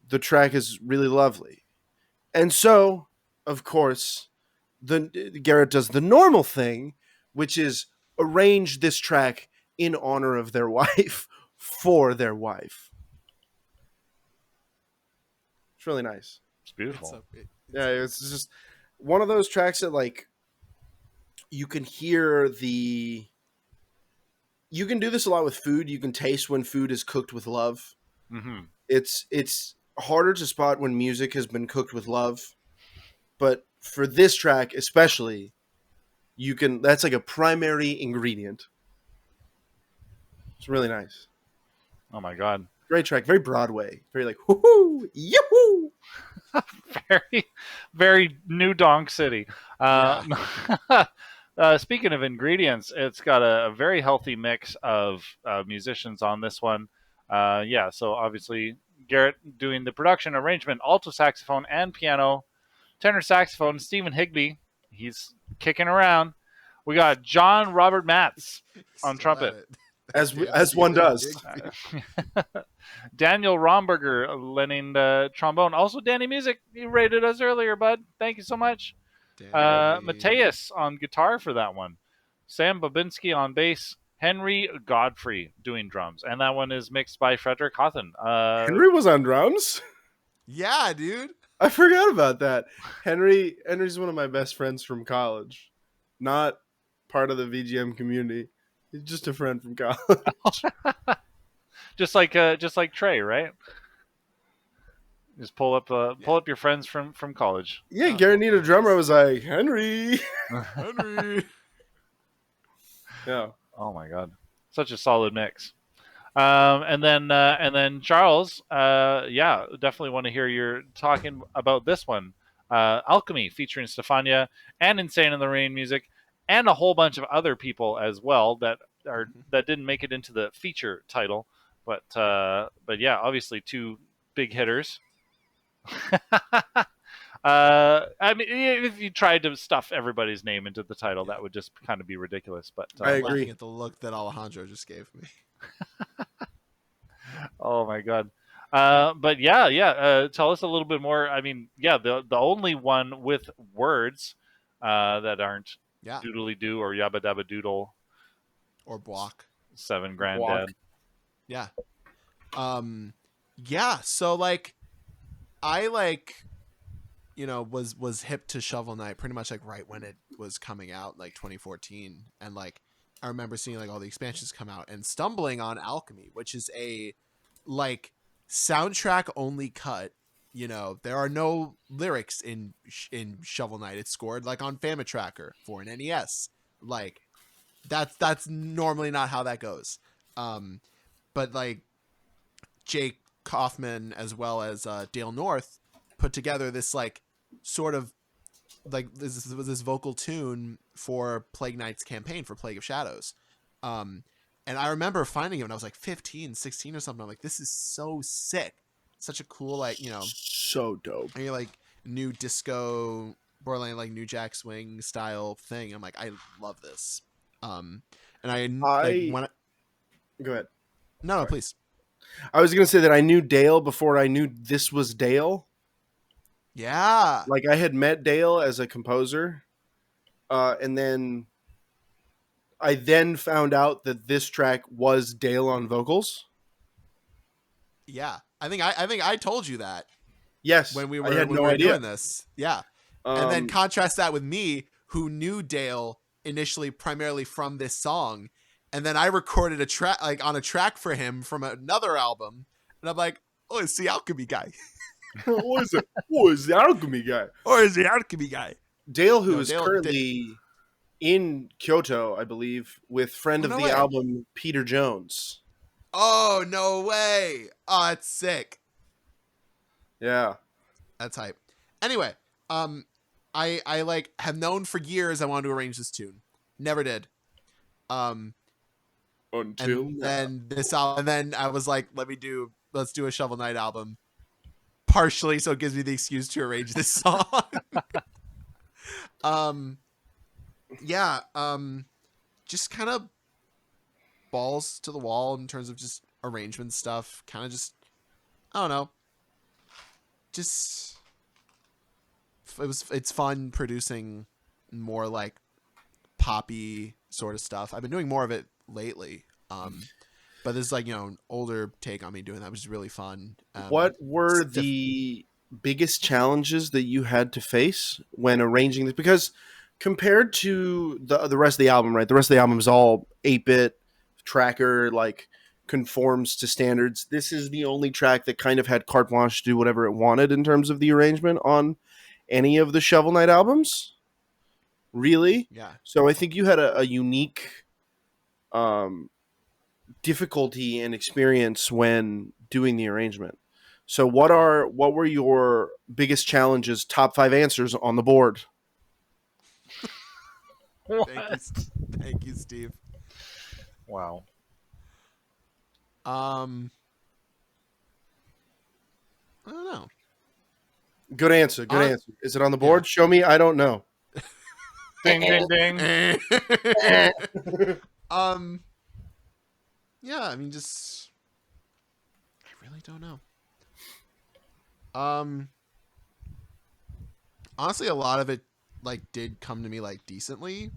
the track is really lovely. And so, of course, Garrett does the normal thing, which is arrange this track in honor of their wife for their wife. It's really nice. It's beautiful. Yeah, it's just one of those tracks that, like, you can hear the... You can do this a lot with food. You can taste when food is cooked with love. Mm-hmm. It's harder to spot when music has been cooked with love. But for this track especially, you can... That's like a primary ingredient. It's really nice. Oh my God. Great track. Very Broadway. Very like, whoo-hoo, yoo-hoo. Very, very new Donk City. Speaking of ingredients, it's got a very healthy mix of musicians on this one. Yeah, so obviously Garrett doing the production, arrangement, alto saxophone, and piano. Tenor saxophone, Stephen Higby. He's kicking around. We got John Robert Matz on Still at trumpet. it. As Damn one Stephen does. Higby. Daniel Romberger lending the trombone. Also, Danny Music, you rated us earlier, bud. Thank you so much. Danny. Mateus on guitar for that one. Sam Babinski on bass. Henry Godfrey doing drums. And that one is mixed by Frederick Houghton. Henry was on drums. Yeah, dude. I forgot about that. Henry's one of my best friends from college. Not part of the VGM community. He's just a friend from college. just like Trey, right? Just pull up your friends from college. Yeah, Garrett needed a drummer. I was like, Henry. Henry. Yeah. Oh my god, such a solid mix. And then Charles, yeah, definitely want to hear your talking about this one, Alchemy featuring Stefania and Insane in the Rain music, and a whole bunch of other people as well that didn't make it into the feature title, but yeah, obviously two big hitters. I mean, if you tried to stuff everybody's name into the title, that would just kind of be ridiculous. But I agree. Laughing at the look that Alejandro just gave me. Oh my god. But yeah. Tell us a little bit more. I mean, yeah, the only one with words that aren't Yeah. doodly doo or yabba dabba doodle Or block. 7 grand Block. dead. Yeah. Yeah, so like I was hip to Shovel Knight pretty much like right when it was coming out, like 2014, and like I remember seeing like all the expansions come out and stumbling on Alchemy, which is a like soundtrack only cut. There are no lyrics in Shovel Knight. It's scored like on Famitracker for an NES. Like that's normally not how that goes. But like Jake Kaufman as well as Dale North put together this like sort of like this vocal tune for Plague Knight's campaign for Plague of Shadows. And I remember finding it when I was like 15, 16 or something. I'm like, this is so sick. Such a cool, like, So dope. and you're like new disco, borderline like New Jack Swing style thing. I'm like, I love this. And like, when Go ahead. no, please. I was going to say that I knew Dale before I knew this was Dale. Yeah. Like, I had met Dale as a composer. And then I found out that this track was Dale on vocals. Yeah. I think I told you that Yes. when we I were, had when no we were idea. doing this. Yeah. And then contrast that with me, who knew Dale initially primarily from this song. And then I recorded a track like on a track for him from another album. And I'm like, oh, it's the Alchemy guy. What is it? What is the Alchemy guy? Or is the Alchemy guy? Dale, who No, is Dale- currently in Kyoto, I believe, with friend Oh, of no the way. album, Peter Jones. Oh, no way. Oh, that's sick. Yeah. That's hype. Anyway, I like have known for years I wanted to arrange this tune. Never did. Until And now. then this album, and then I was like, let's do a Shovel Knight album. Partially so it gives me the excuse to arrange this song. Just kind of balls to the wall in terms of just arrangement stuff. Kind of just, I don't know. Just it's fun producing more like poppy sort of stuff. I've been doing more of it lately. But this is like, an older take on me doing that, which is really fun. What were the biggest challenges that you had to face when arranging this? Because compared to the rest of the album, right? The rest of the album is all 8-bit tracker, like conforms to standards. This is the only track that kind of had carte blanche to do whatever it wanted in terms of the arrangement on any of the Shovel Knight albums. Really? Yeah. So I think you had a unique difficulty and experience when doing the arrangement. So what were your biggest challenges? Top 5 answers on the board. What? Thank you, Steve. Wow. I don't know. Good answer. Good answer. Is it on the board? Show me. I don't know. Ding, ding, ding. Yeah, I mean, just I really don't know. Honestly, a lot of it like did come to me like decently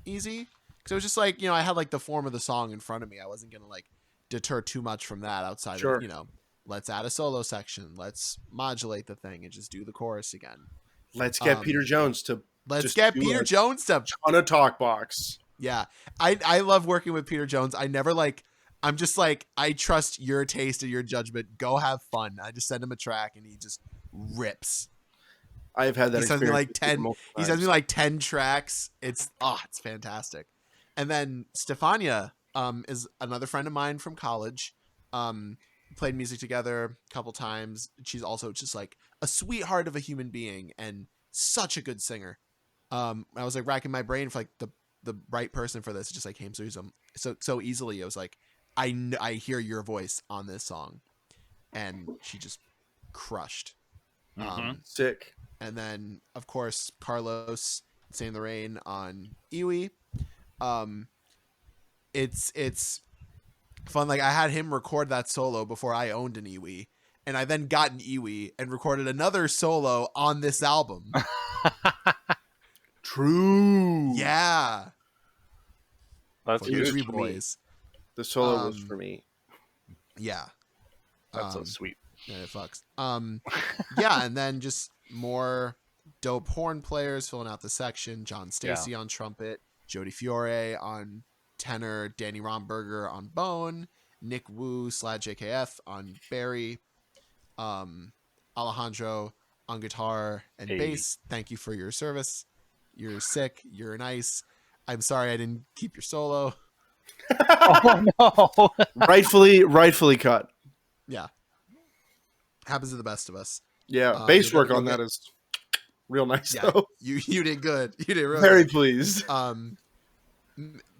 easy because it was just like, I had like the form of the song in front of me. I wasn't gonna like deter too much from that outside Sure. of let's add a solo section, let's modulate the thing and just do the chorus again. Let's get Peter Jones to Jones to on a talk box. Yeah. I love working with Peter Jones. I never like I'm just like, I trust your taste and your judgment. Go have fun. I just send him a track and he just rips. I've had that. He sends me like 10. He sends me like like 10 tracks. It's fantastic. And then Stefania is another friend of mine from college. Played music together a couple times. She's also just like a sweetheart of a human being and such a good singer. I was like racking my brain for like the right person for this. It just like came so easily. It was like I hear your voice on this song, and she just crushed. Sick. And then of course Carlos Save the Rain on Iwi. It's fun. Like I had him record that solo before I owned an Iwi, and I then got an Iwi and recorded another solo on this album. True. Yeah. That's for huge. Three Boys. The solo was for me. Yeah. That's so sweet. Yeah, it fucks. Yeah, and then just more dope horn players filling out the section. John Stacy on trumpet, Jody Fiore on tenor, Danny Romberger on bone, Nick Wu / JKF on Barry, Alejandro on guitar and bass. Thank you for your service. You're sick. You're nice. I'm sorry I didn't keep your solo. Oh no! rightfully cut. Yeah. Happens to the best of us. Yeah, bass work on that is real nice though. You did good. You did really very good. Pleased.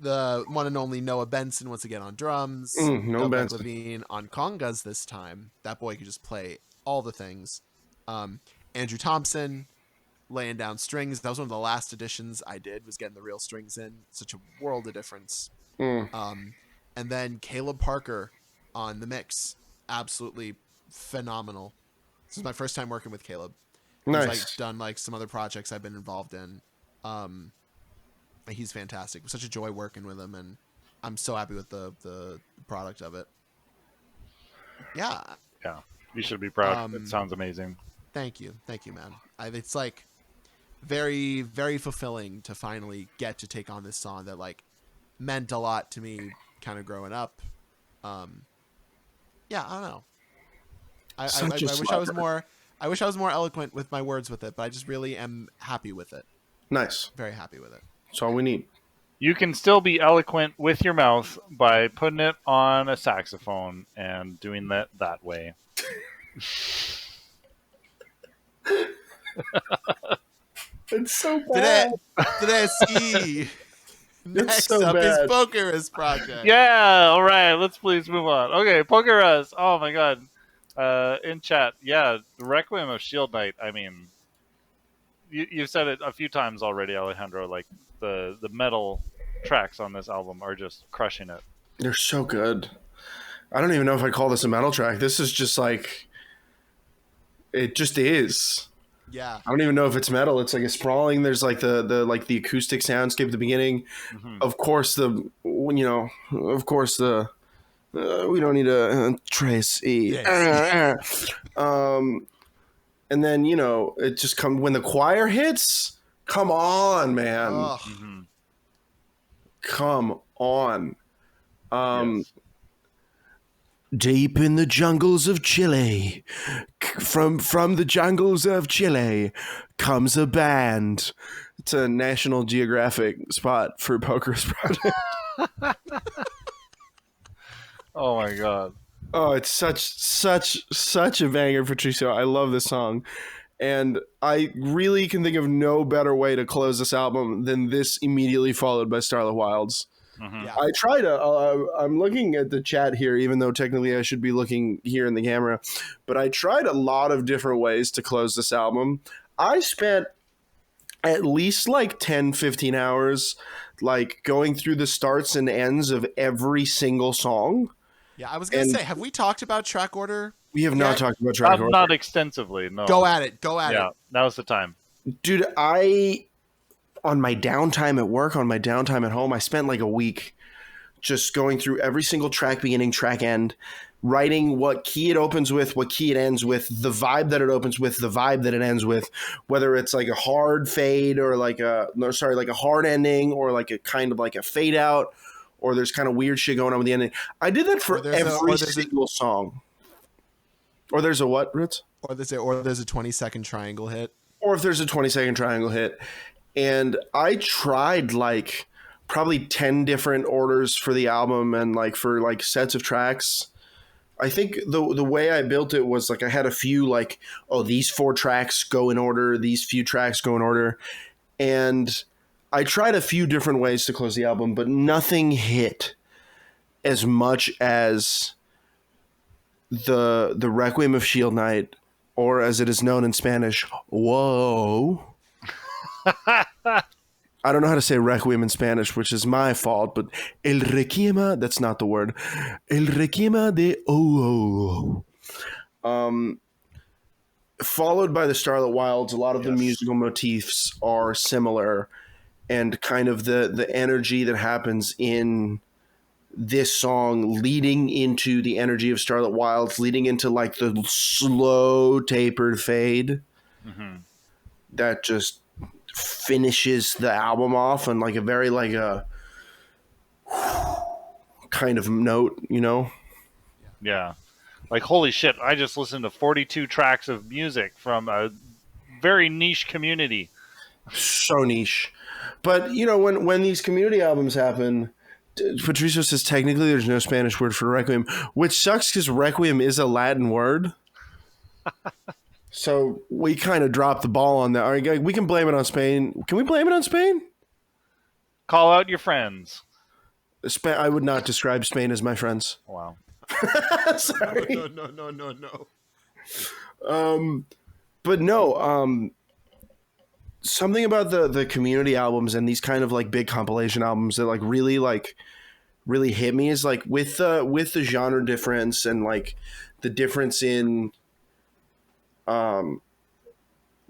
The one and only Noah Benson once again on drums. Noah Benson Levine on congas this time. That boy could just play all the things. Andrew Thompson laying down strings. That was one of the last additions I did, was getting the real strings in. Such a world of difference. And then Caleb Parker on the mix. Absolutely phenomenal. This is my first time working with Caleb. Nice. He's like done like some other projects I've been involved in. He's fantastic. It was such a joy working with him, and I'm so happy with the product of it. Yeah. Yeah. You should be proud. It sounds amazing. Thank you, man. It's like very, very fulfilling to finally get to take on this song that like meant a lot to me, kind of growing up. Yeah, I don't know. I wish I was more eloquent with my words with it, but I just really am happy with it. Nice. Very happy with it. That's all we need. You can still be eloquent with your mouth by putting it on a saxophone and doing that way. It's so bad. Did I see? Next so up bad. is Pokerus Project. Yeah, all right. Let's please move on. Okay, Pokerus. Oh my god. In chat, the Requiem of Shield Knight. I mean, you've said it a few times already, Alejandro. Like the metal tracks on this album are just crushing it. They're so good. I don't even know if I call this a metal track. This is just like, it just is. Yeah. I don't even know if it's metal. It's like a sprawling. There's like the acoustic soundscape at the beginning. Of course, we don't need a trace E. Yes. And then, it just comes when the choir hits. Come on, man. Come on. Yes. Deep in the jungles of Chile, from the jungles of Chile comes a band. It's a National Geographic spot for Pokerus Project. Oh my god. Oh, it's such a banger, Patricio. I love this song. And I really can think of no better way to close this album than this immediately followed by Starlit Wilds. Mhm. Yeah. I try to. I'm looking at the chat here, even though technically I should be looking here in the camera. But I tried a lot of different ways to close this album. I spent at least like 10, 15 hours like going through the starts and ends of every single song. Yeah, I was gonna And- say, have we talked about track order? We have not Yeah. talked about track order. Not extensively, no. Go at it. Go at Yeah, it. now's the time. Dude, on my downtime at work, on my downtime at home, I spent like a week just going through every single track beginning, track end, writing what key it opens with, what key it ends with, the vibe that it opens with, the vibe that it ends with, whether it's like a hard fade or like a hard ending or like a kind of like a fade out, or there's kind of weird shit going on with the ending. I did that for every single song. Or there's a what, Ritz? Or there's a 20-second triangle hit. Or if there's a 20-second triangle hit. And I tried like probably 10 different orders for the album and like for like sets of tracks. I think the way I built it was like I had a few like, oh, these 4 tracks go in order, these few tracks go in order. And I tried a few different ways to close the album, but nothing hit as much as the Requiem of Shield Knight, or as it is known in Spanish, whoa. I don't know how to say Requiem in Spanish, which is my fault, but El Requiema, that's not the word. El Requiema de oh. Followed by the Starlit Wilds, a lot of the musical motifs are similar, and kind of the energy that happens in this song leading into the energy of Starlit Wilds, leading into like the slow tapered fade that just finishes the album off on like a very like a kind of note, you know? Yeah. Like, holy shit, I just listened to 42 tracks of music from a very niche community. So niche. But, you know, when these community albums happen, Patricio says technically there's no Spanish word for Requiem, which sucks because Requiem is a Latin word. So we kind of dropped the ball on that. All right, we can blame it on Spain. Can we blame it on Spain? Call out your friends. I would not describe Spain as my friends. Wow. Sorry. No. But no, something about the community albums and these kind of like big compilation albums that like really hit me is like with the genre difference and like the difference in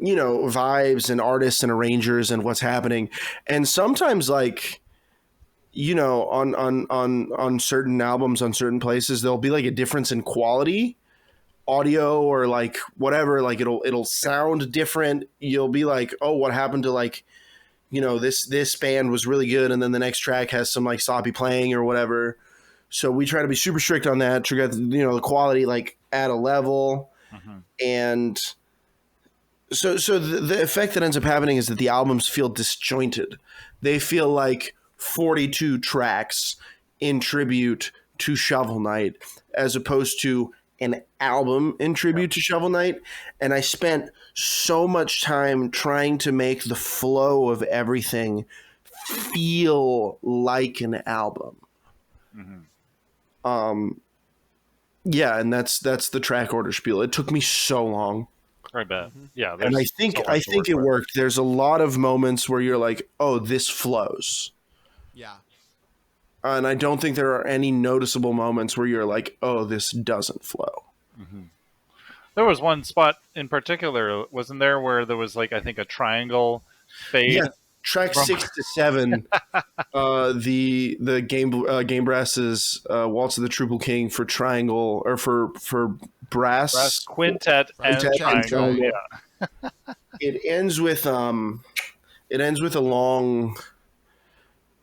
you know, vibes and artists and arrangers and what's happening. And sometimes like, you know, on certain albums, on certain places, there'll be like a difference in quality, audio or like whatever, like it'll sound different. You'll be like, oh, what happened to like, you know, this band was really good, and then the next track has some like sloppy playing or whatever. So we try to be super strict on that to get, you know, the quality like at a level. And so the effect that ends up happening is that the albums feel disjointed. They feel like 42 tracks in tribute to Shovel Knight as opposed to an album in tribute to Shovel Knight. And I spent so much time trying to make the flow of everything feel like an album. Yeah, and that's the track order spiel. It took me so long. I bet. Yeah. And I think it worked. There's a lot of moments where you're like, oh, this flows. Yeah. And I don't think there are any noticeable moments where you're like, oh, this doesn't flow. There was one spot in particular, wasn't there, where there was like, I think, a triangle fade? Yeah, track 6 to 7, the game brass's Waltz of the Triple King for triangle, or for brass quintet and triangle. Yeah. It ends with a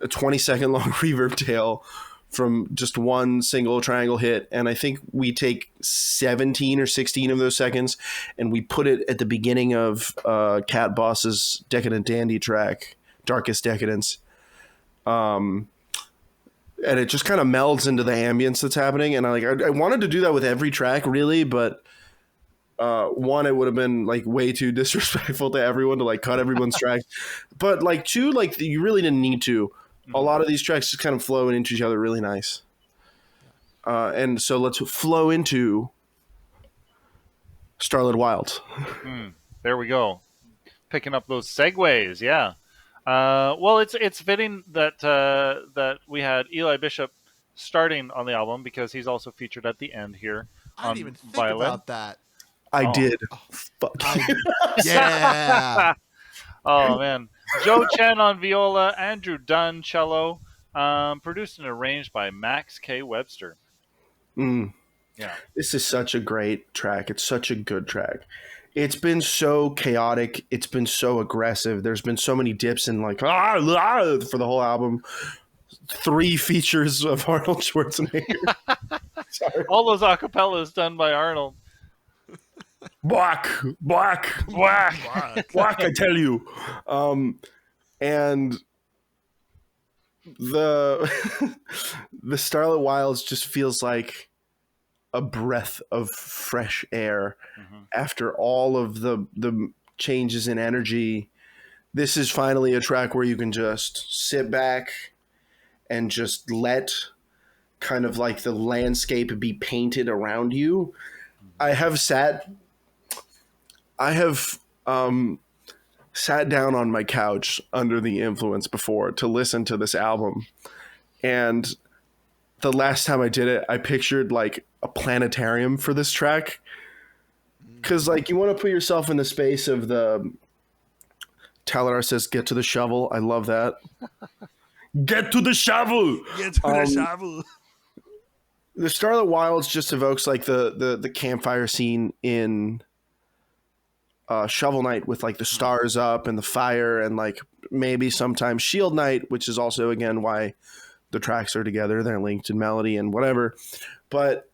20-second long reverb tail from just one single triangle hit, and I think we take 17 or 16 of those seconds and we put it at the beginning of Cat Boss's Decadent Dandy track, Darkest Decadence. and it just kind of melds into the ambience that's happening. And I wanted to do that with every track, really, but one, it would have been like way too disrespectful to everyone to like cut everyone's tracks. But like two, like you really didn't need to. A lot of these tracks just kind of flow into each other really nice. And so let's flow into Starlit Wilds. There we go. Picking up those segues, yeah. Well, it's fitting that that we had Eli Bishop starting on the album because he's also featured at the end here I on didn't even think violin. about that. I did. Fuck. Yeah. Oh man, Joe Chen on viola, Andrew Dunn cello, produced and arranged by Max K. Webster. Yeah, This is such a great track. It's such a good track. It's been so chaotic. It's been so aggressive. There's been so many dips and like for the whole album. 3 features of Arnold Schwarzenegger. Sorry. all those acapellas done by Arnold. Black, Whack! I tell you. And the the Starlit Wilds just feels like a breath of fresh air after all of the changes in energy. This is finally a track where you can just sit back and just let kind of like the landscape be painted around you. I have sat down on my couch under the influence before to listen to this album, and the last time I did it, I pictured like a planetarium for this track, because like you want to put yourself in the space of the Taladar says, "Get to the shovel." I love that. Get to the shovel. Get to the shovel. The Starlit Wilds just evokes like the campfire scene in Shovel Knight with like the stars up and the fire, and like maybe sometimes Shield Knight, which is also again why the tracks are together. They're linked in melody and whatever. But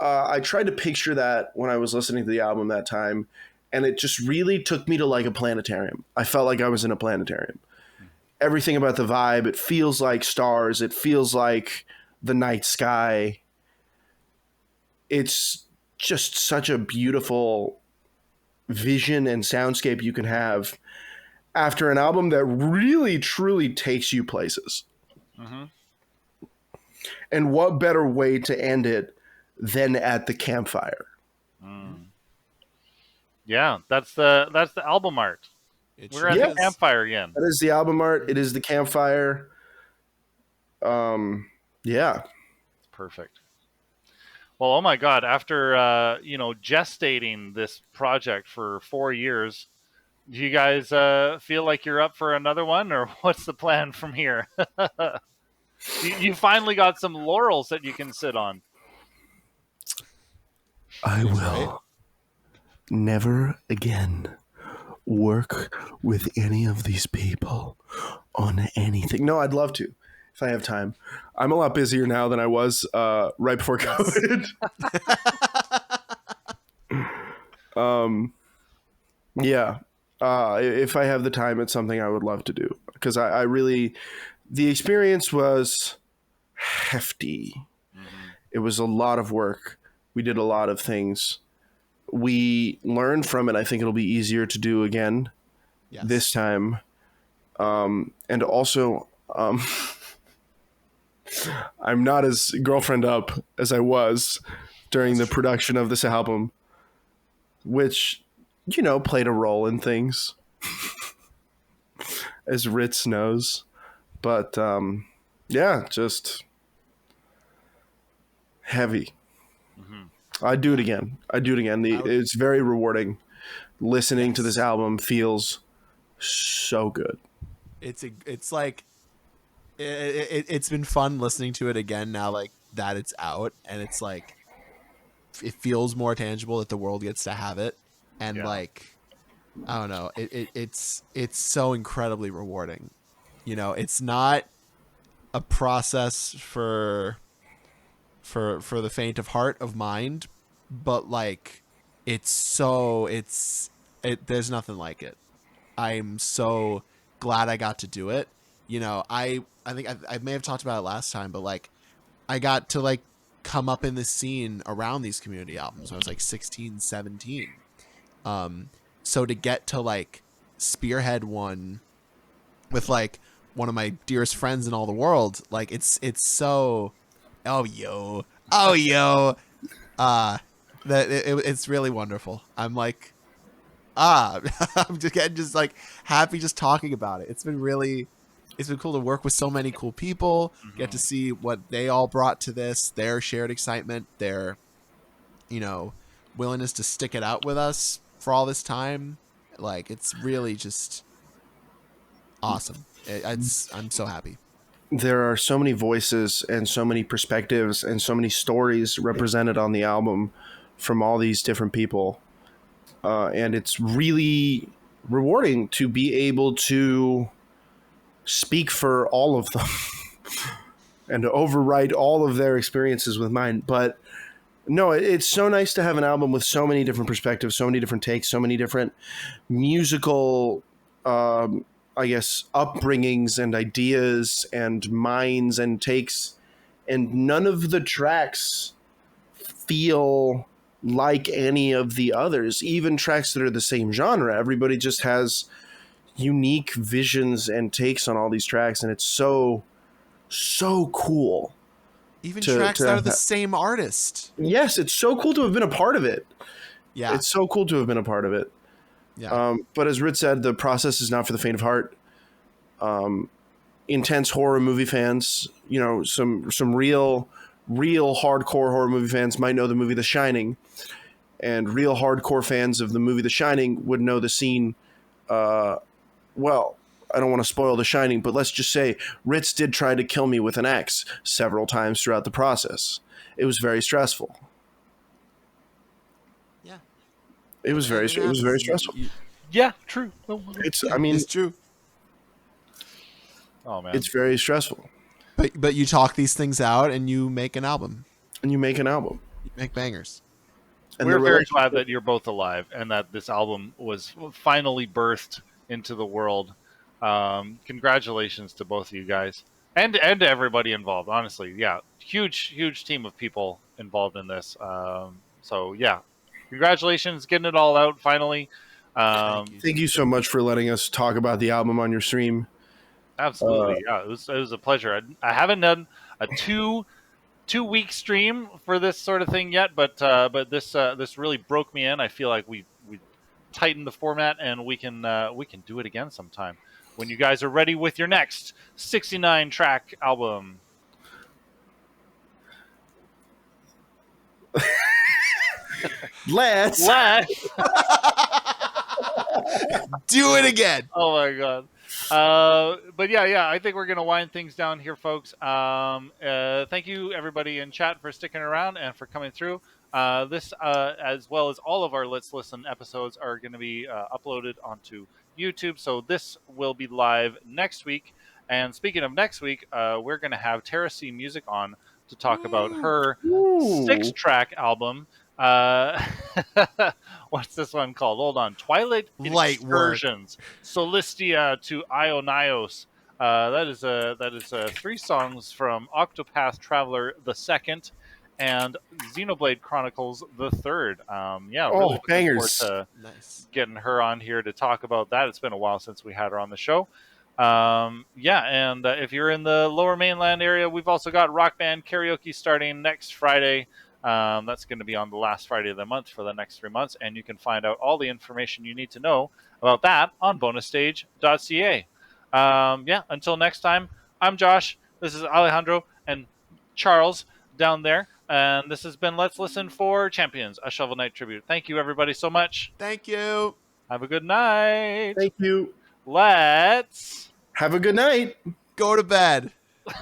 I tried to picture that when I was listening to the album that time, and it just really took me to like a planetarium. I felt like I was in a planetarium. Everything about the vibe, it feels like stars. It feels like the night sky. It's just such a beautiful vision and soundscape you can have after an album that really, truly takes you places. And what better way to end it than at the campfire? Yeah, that's the album art. We're at the campfire again. That is the album art. It is the campfire. Yeah. Perfect. Well, oh my God! After gestating this project for 4 years, do you guys feel like you're up for another one, or what's the plan from here? you finally got some laurels that you can sit on. I will never again work with any of these people on anything. No, I'd love to if I have time. I'm a lot busier now than I was right before COVID. Yeah. If I have the time, it's something I would love to do, because I really, the experience was hefty. It was a lot of work. We did a lot of things. We learned from it. I think it'll be easier to do again this time. And also, I'm not as girlfriend up as I was during the production of this album, which, played a role in things, as Ritz knows. But, just heavy. I'd do it again. It's very rewarding. Listening to this album feels so good. It's like it's been fun listening to it again now, like that it's out, and it's like it feels more tangible that the world gets to have it, and like I don't know, it's so incredibly rewarding. It's not a process for the faint of heart of mind, but like there's nothing like it. I'm so glad I got to do it, you know, I think I may have talked about it last time, but like I got to like come up in the scene around these community albums when I was like 16, 17. So to get to like spearhead one with like one of my dearest friends in all the world, like it's so oh yo that it's really wonderful. I'm like I'm just getting just like happy just talking about it. It's been cool to work with so many cool people, get to see what they all brought to this, their shared excitement, their, you know, willingness to stick it out with us for all this time. Like it's really just awesome. I'm so happy. There are so many voices and so many perspectives and so many stories represented on the album from all these different people. And it's really rewarding to be able to speak for all of them and to overwrite all of their experiences with mine. But no, it's so nice to have an album with so many different perspectives, so many different takes, so many different musical, I guess, upbringings and ideas and minds and takes. And none of the tracks feel like any of the others, even tracks that are the same genre. Everybody just has unique visions and takes on all these tracks, and it's so cool. Even tracks that are the same artist. Yes, it's so cool to have been a part of it. Yeah. It's so cool to have been a part of it. Yeah. But as Rit said, the process is not for the faint of heart. Intense horror movie fans, you know, some real hardcore horror movie fans might know the movie The Shining, and real hardcore fans of the movie The Shining would know the scene. Well, I don't want to spoil The Shining, but let's just say Ritz did try to kill me with an axe several times throughout the process. It was very stressful. Yeah. It was very stressful. Yeah, true. It's true. Oh man, it's very stressful. But you talk these things out and you make an album. You make bangers. And we're very glad that you're both alive and that this album was finally birthed into the world. Congratulations to both of you guys and to everybody involved. Honestly, yeah, huge team of people involved in this. So yeah, congratulations, getting it all out finally. Thank you so much for letting us talk about the album on your stream. Absolutely, yeah, it was a pleasure. I haven't done a two-week stream for this sort of thing yet, but this really broke me in. I feel like we tightened the format, and we can do it again sometime when you guys are ready with your next 69 track album. Let's do it again. Oh my god. But yeah, I think we're gonna wind things down here, folks. Thank you everybody in chat for sticking around and for coming through. This as well as all of our Let's Listen episodes are going to be uploaded onto YouTube, so this will be live next week. And speaking of next week, we're going to have Tara C Music on to talk about her 6-track album. What's this one called? Hold on. Twilight Excursions, Solistia to Ionios. That is 3 songs from Octopath Traveler the Second and Xenoblade Chronicles the Third. Really bangers! Forward to getting her on here to talk about that. It's been a while since we had her on the show. If you're in the Lower Mainland area, we've also got Rock Band Karaoke starting next Friday. That's going to be on the last Friday of the month for the next 3 months, and you can find out all the information you need to know about that on bonusstage.ca. Until next time, I'm Josh. This is Alejandro and Charles down there, and this has been Let's Listen for Champions, a Shovel Knight tribute. Thank you, everybody, so much. Thank you. Have a good night. Thank you. Let's have a good night. Go to bed.